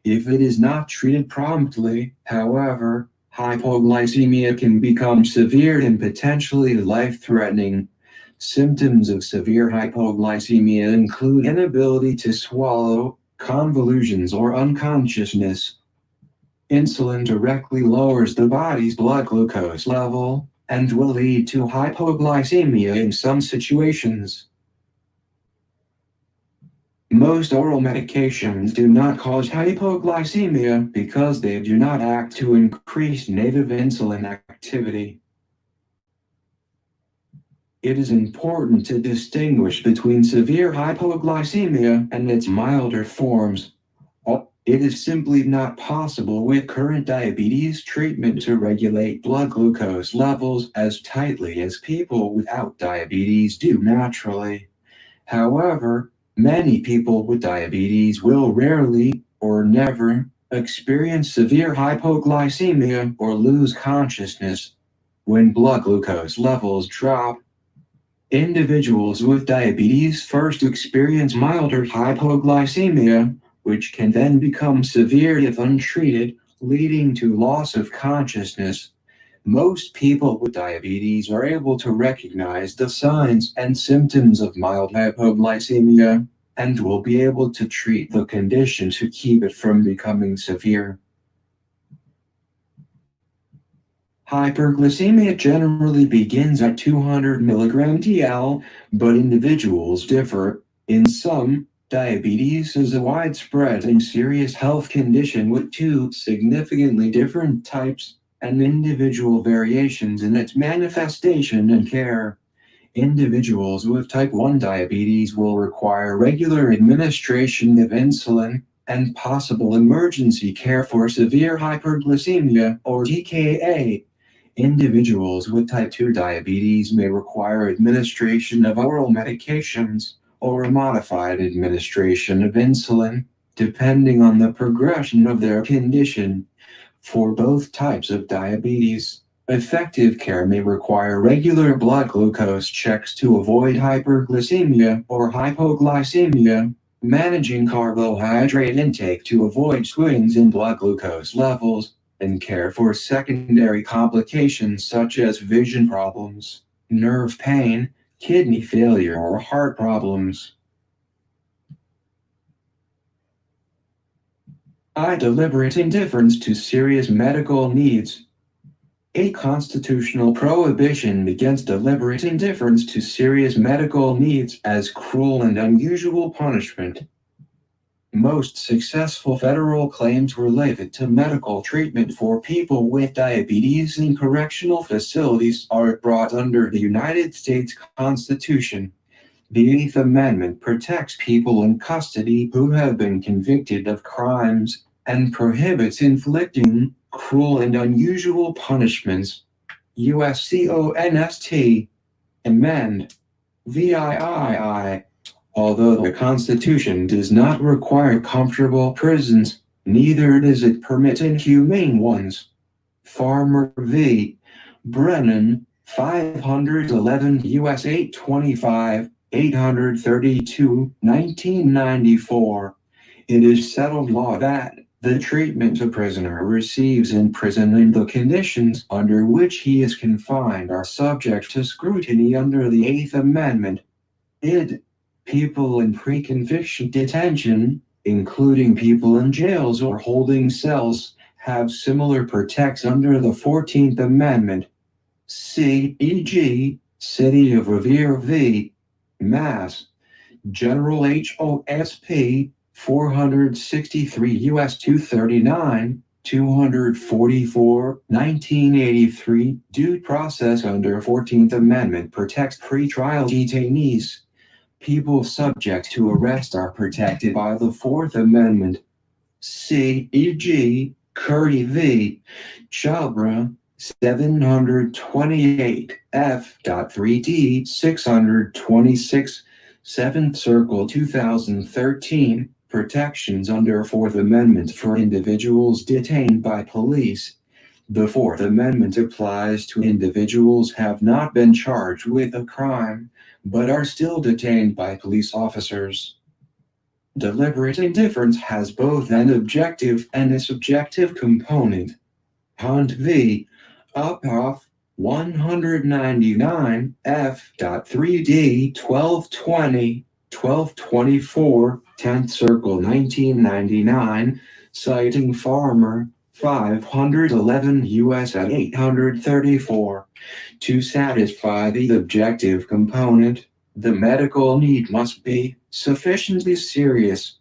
If it is not treated promptly, however, hypoglycemia can become severe and potentially life-threatening. Symptoms of severe hypoglycemia include inability to swallow, convulsions, or unconsciousness. Insulin directly lowers the body's blood glucose level and will lead to hypoglycemia in some situations. Most oral medications do not cause hypoglycemia because they do not act to increase native insulin activity. It is important to distinguish between severe hypoglycemia and its milder forms. It is simply not possible with current diabetes treatment to regulate blood glucose levels as tightly as people without diabetes do naturally. However, many people with diabetes will rarely or never experience severe hypoglycemia or lose consciousness. When blood glucose levels drop, individuals with diabetes first experience milder hypoglycemia, which can then become severe if untreated, leading to loss of consciousness. Most people with diabetes are able to recognize the signs and symptoms of mild hypoglycemia and will be able to treat the condition to keep it from becoming severe. Hyperglycemia generally begins at 200 mg/dL, but individuals differ. In some, diabetes is a widespread and serious health condition with two significantly different types and individual variations in its manifestation and care. Individuals with type 1 diabetes will require regular administration of insulin and possible emergency care for severe hyperglycemia or DKA. Individuals with type 2 diabetes may require administration of oral medications or a modified administration of insulin, depending on the progression of their condition. For both types of diabetes, effective care may require regular blood glucose checks to avoid hyperglycemia or hypoglycemia, managing carbohydrate intake to avoid swings in blood glucose levels, and care for secondary complications such as vision problems, nerve pain, kidney failure, or heart problems. Deliberate indifference to serious medical needs. A constitutional prohibition against deliberate indifference to serious medical needs as cruel and unusual punishment. Most successful federal claims related to medical treatment for people with diabetes in correctional facilities are brought under the United States Constitution. The Eighth Amendment protects people in custody who have been convicted of crimes and prohibits inflicting cruel and unusual punishments. USCONST. Amend. VIII. Although the Constitution does not require comfortable prisons, neither does it permit inhumane ones. Farmer v. Brennan, 511 U.S. 825, 832, 1994. It is settled law that the treatment a prisoner receives in prison and the conditions under which he is confined are subject to scrutiny under the Eighth Amendment. People in pre-conviction detention, including people in jails or holding cells, have similar protects under the 14th Amendment. E.g., City of Revere v. Mass. General HOSP 463 U.S. 239, 244, 1983. Due process under 14th Amendment protects pretrial detainees. People subject to arrest are protected by the Fourth Amendment. E.g., Curry v. Chabra, 728 F.3d 626, 7th Circle 2013, protections under Fourth Amendment for individuals detained by police. The Fourth Amendment applies to individuals who have not been charged with a crime, but are still detained by police officers. Deliberate indifference has both an objective and a subjective component. Hunt v. Uphoff, 199 F.3d 1220, 1224, 10th Circle 1999, citing Farmer, 511 U.S. at 834. To satisfy the objective component, the medical need must be sufficiently serious.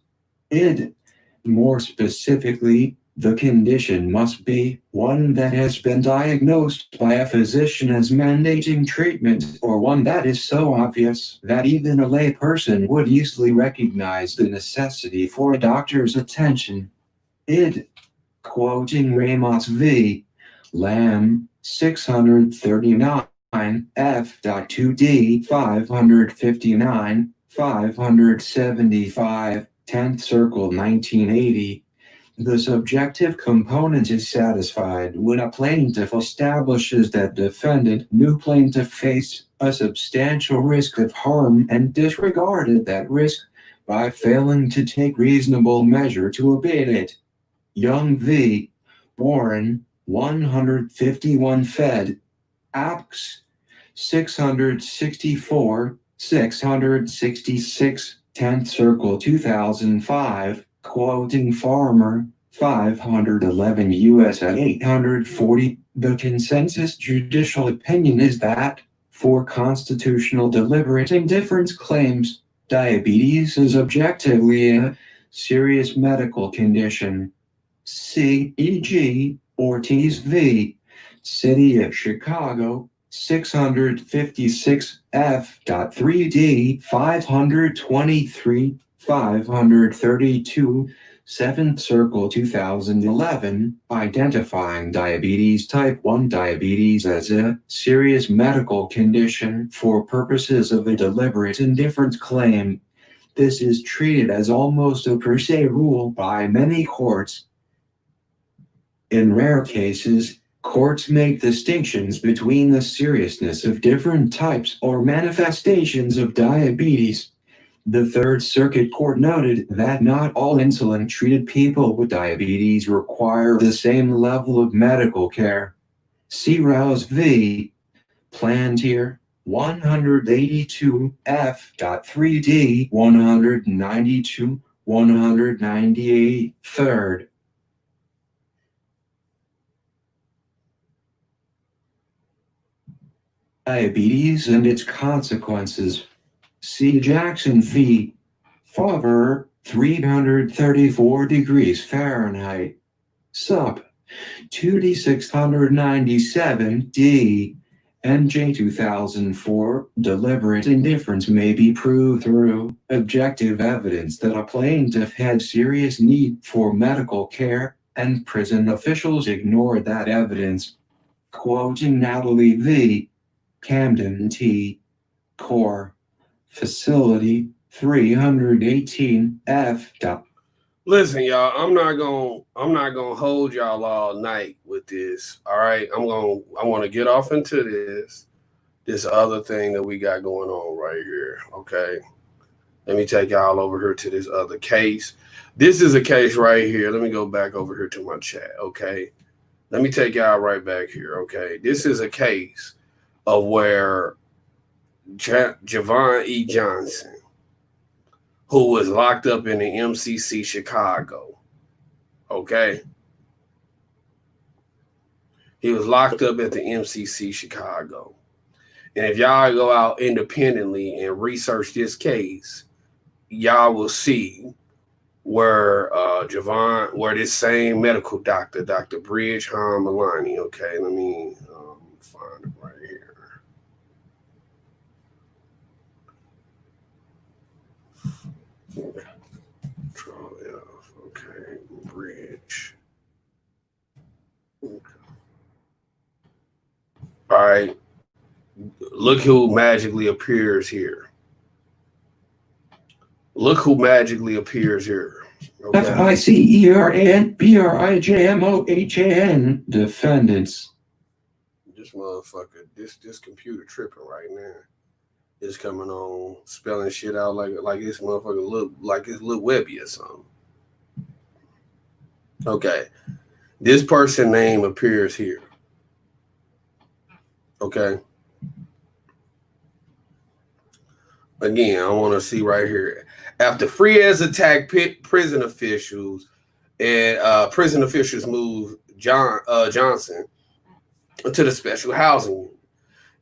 More specifically, the condition must be one that has been diagnosed by a physician as mandating treatment, or one that is so obvious that even a lay person would easily recognize the necessity for a doctor's attention. Quoting Ramos v. Lamb, 639 F.2d 559, 575, 10th Circle 1980. The subjective component is satisfied when a plaintiff establishes that new plaintiff faced a substantial risk of harm and disregarded that risk by failing to take reasonable measure to abate it. Young v. Warren, 151 Fed. Apps 664, 666, 10th Circle 2005, quoting Farmer, 511 U.S. at 840. The consensus judicial opinion is that, for constitutional deliberate indifference claims, diabetes is objectively a serious medical condition. E.g., Ortiz v. City of Chicago, 656 F.3D 523 532 7th Circle 2011, identifying diabetes type 1 diabetes as a serious medical condition for purposes of a deliberate indifference claim. This is treated as almost a per se rule by many courts. In rare cases, courts make distinctions between the seriousness of different types or manifestations of diabetes. The Third Circuit Court noted that not all insulin-treated people with diabetes require the same level of medical care. See Rouse v. Plantier, 182 F.3D 192 198 3rd. Diabetes and its consequences. See Jackson v. Favre, 334 degrees Fahrenheit. Sup. 2D697D. NJ 2004. Deliberate indifference may be proved through objective evidence that a plaintiff had serious need for medical care, and prison officials ignored that evidence. Quoting Natalie v. Camden T. Core. Facility 318 F. Listen, y'all, I'm not gonna hold y'all all night with this. All right. I want to get off into this other thing that we got going on right here. Okay. Let me take y'all over here to this other case. This is a case right here. Let me go back over here to my chat. Okay. Let me take y'all right back here. Okay. This is a case of where Javon E. Johnson, who was locked up in the MCC Chicago. Okay. He was locked up at the MCC Chicago. And if y'all go out independently and research this case, y'all will see where where this same medical doctor, Dr. Brij Mohan Malani, okay, let me find it right here. Control F, okay, Brij. Okay. All right, look who magically appears here. Look who magically appears here. Okay. FICERANBRIJMOHAN. Defendants. This motherfucker, this computer tripping right now. It's coming on, spelling shit out like this motherfucker look like it's Lil Webby or something. Okay. This person name appears here. Okay. Again, I want to see right here. After Frias attacked prison officials, and prison officials moved Johnson to the special housing unit.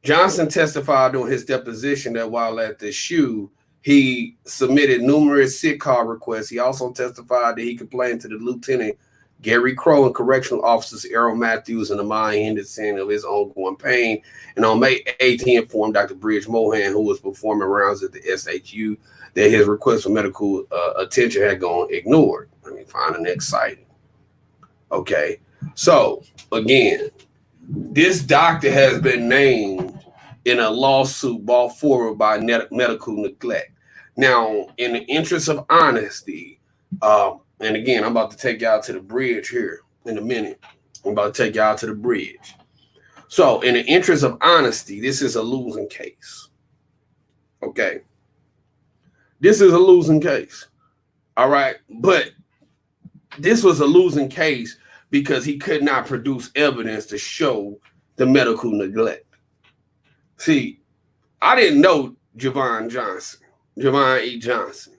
Johnson testified during his deposition that while at the SHU, he submitted numerous sick call requests. He also testified that he complained to the Lieutenant Gary Crow and correctional officers Errol Matthews and Amaya Henderson of his ongoing pain. And on May 8th, he informed Dr. Brij Mohan, who was performing rounds at the SHU, that his request for medical attention had gone ignored. Let me find the next sighting. Okay. So, again, this doctor has been named in a lawsuit brought forward by medical neglect. Now, in the interest of honesty, and again, I'm about to take y'all to the bridge here in a minute. I'm about to take y'all to the bridge. So, in the interest of honesty, this is a losing case. Okay. This is a losing case. All right. But this was a losing case because he could not produce evidence to show the medical neglect. See, I didn't know Javon E. Johnson.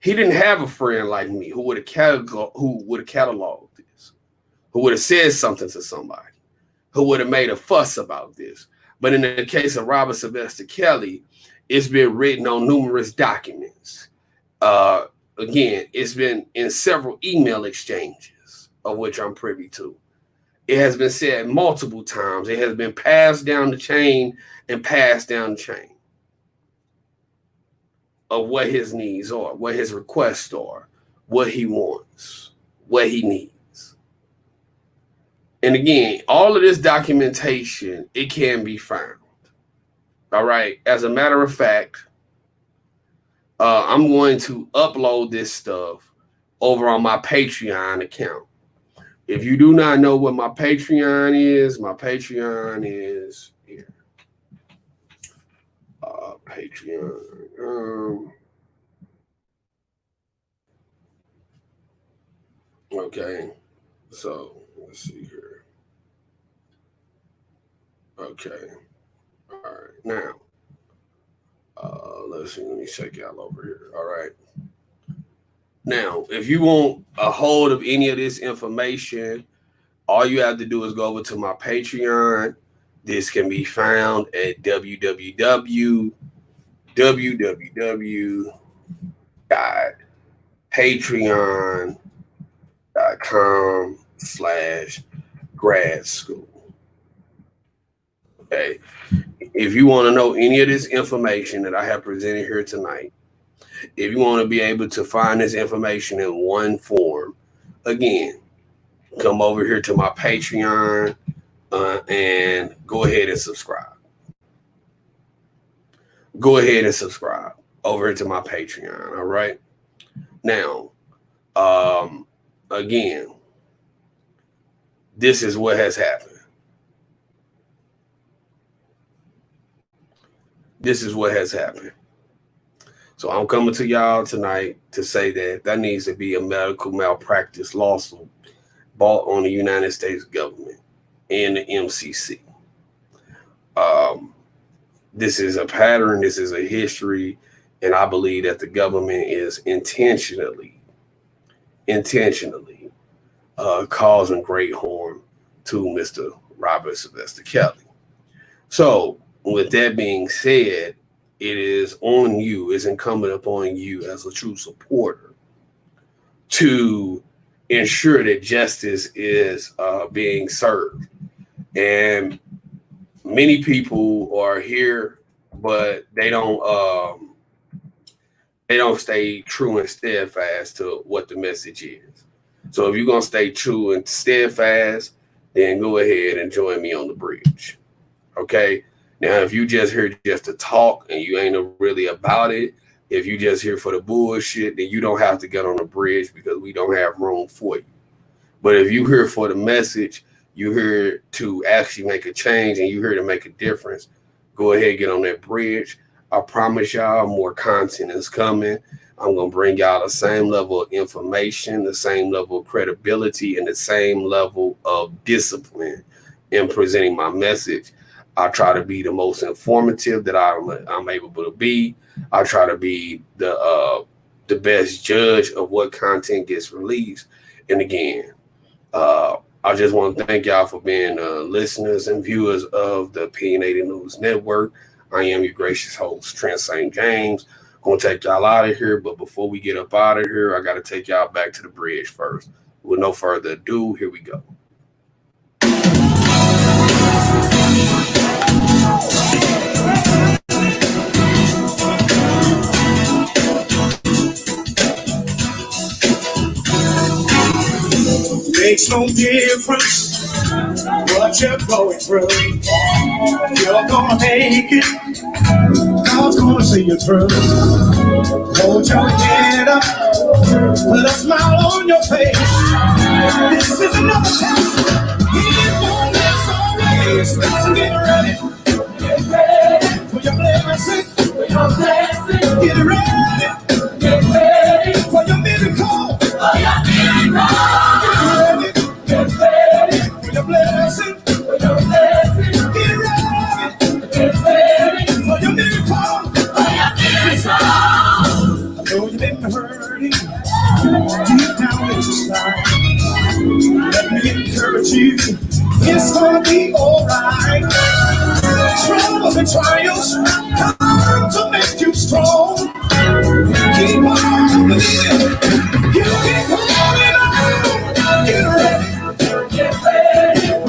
He didn't have a friend like me who would have cataloged this, who would have said something to somebody, who would have made a fuss about this. But in the case of Robert Sylvester Kelly, it's been written on numerous documents. Again, it's been in several email exchanges of which I'm privy to. It has been said multiple times. It has been passed down the chain and passed down the chain of what his needs are, what his requests are, what he wants, what he needs. And again, all of this documentation, it can be found. All right. As a matter of fact, I'm going to upload this stuff over on my Patreon account. If you do not know what my Patreon is here. Patreon. Okay. So let's see here. Okay. All right. Now, let's see. Let me check y'all over here. All right. Now, if you want a hold of any of this information, all you have to do is go over to my Patreon. This can be found at www.patreon.com/grad school. Okay. If you want to know any of this information that I have presented here tonight, if you want to be able to find this information in one form, again, come over here to my Patreon and go ahead and subscribe. Go ahead and subscribe over to my Patreon. All right. Now, again, this is what has happened. This is what has happened. So I'm coming to y'all tonight to say that needs to be a medical malpractice lawsuit brought on the United States government and the MCC. This is a pattern. This is a history. And I believe that the government is intentionally causing great harm to Mr. Robert Sylvester Kelly. So with that being said, it is on you, it's incumbent upon you as a true supporter to ensure that justice is being served. And many people are here, but they don't stay true and steadfast to what the message is. So if you're going to stay true and steadfast, then go ahead and join me on the bridge. Okay? Now, if you just here just to talk and you ain't really about it, if you just here for the bullshit, then you don't have to get on the bridge because we don't have room for you. But if you here for the message, you here to actually make a change and you here to make a difference, go ahead and get on that bridge. I promise y'all more content is coming. I'm going to bring y'all the same level of information, the same level of credibility, and the same level of discipline in presenting my message. I try to be the most informative that I'm able to be. I try to be the best judge of what content gets released. And again, I just want to thank y'all for being listeners and viewers of the Opinionated News Network. I am your gracious host, Trent St. James. I'm going to take y'all out of here. But before we get up out of here, I got to take y'all back to the bridge first. With no further ado, here we go. Makes no difference what you're going through. You're gonna make it. God's gonna see you through. Hold your head up, put a smile on your face. This is another test. He won't miss always. So get ready. Get ready for your blessing. For your blessing. Get ready. Get ready for your miracle. For your miracle. Get ready for your blessing. For your blessing. Get ready for your miracle. For your miracle. I know you've been hurting deep down inside. Let me encourage you. It's gonna be alright. Troubles and trials come to make you strong. Keep on believing. You keep holding on. Get ready. Get ready.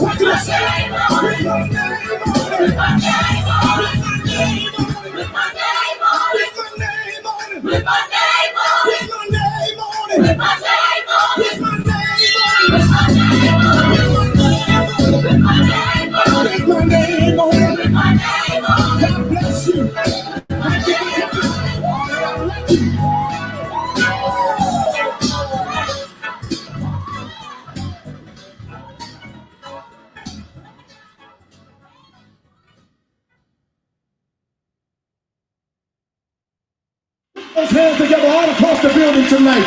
What do I say? God bless you. Those hands together all across the building tonight.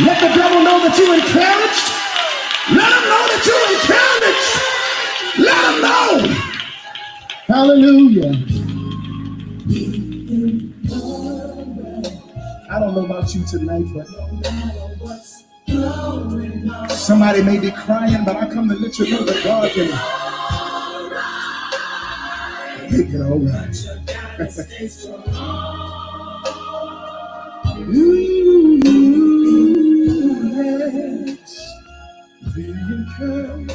Let the devil know that you encouraged. Let him know that you encouraged. Let him know. Hallelujah. I don't know about you tonight, but somebody may be crying, but I come to let you know that God can make it all right. Let's be encouraged.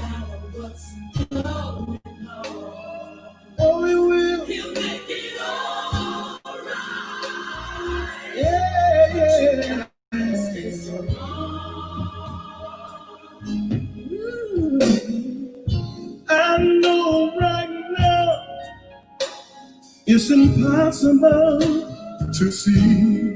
Oh, we will. He'll make it all right. Yeah, yeah. I know right now it's impossible to see.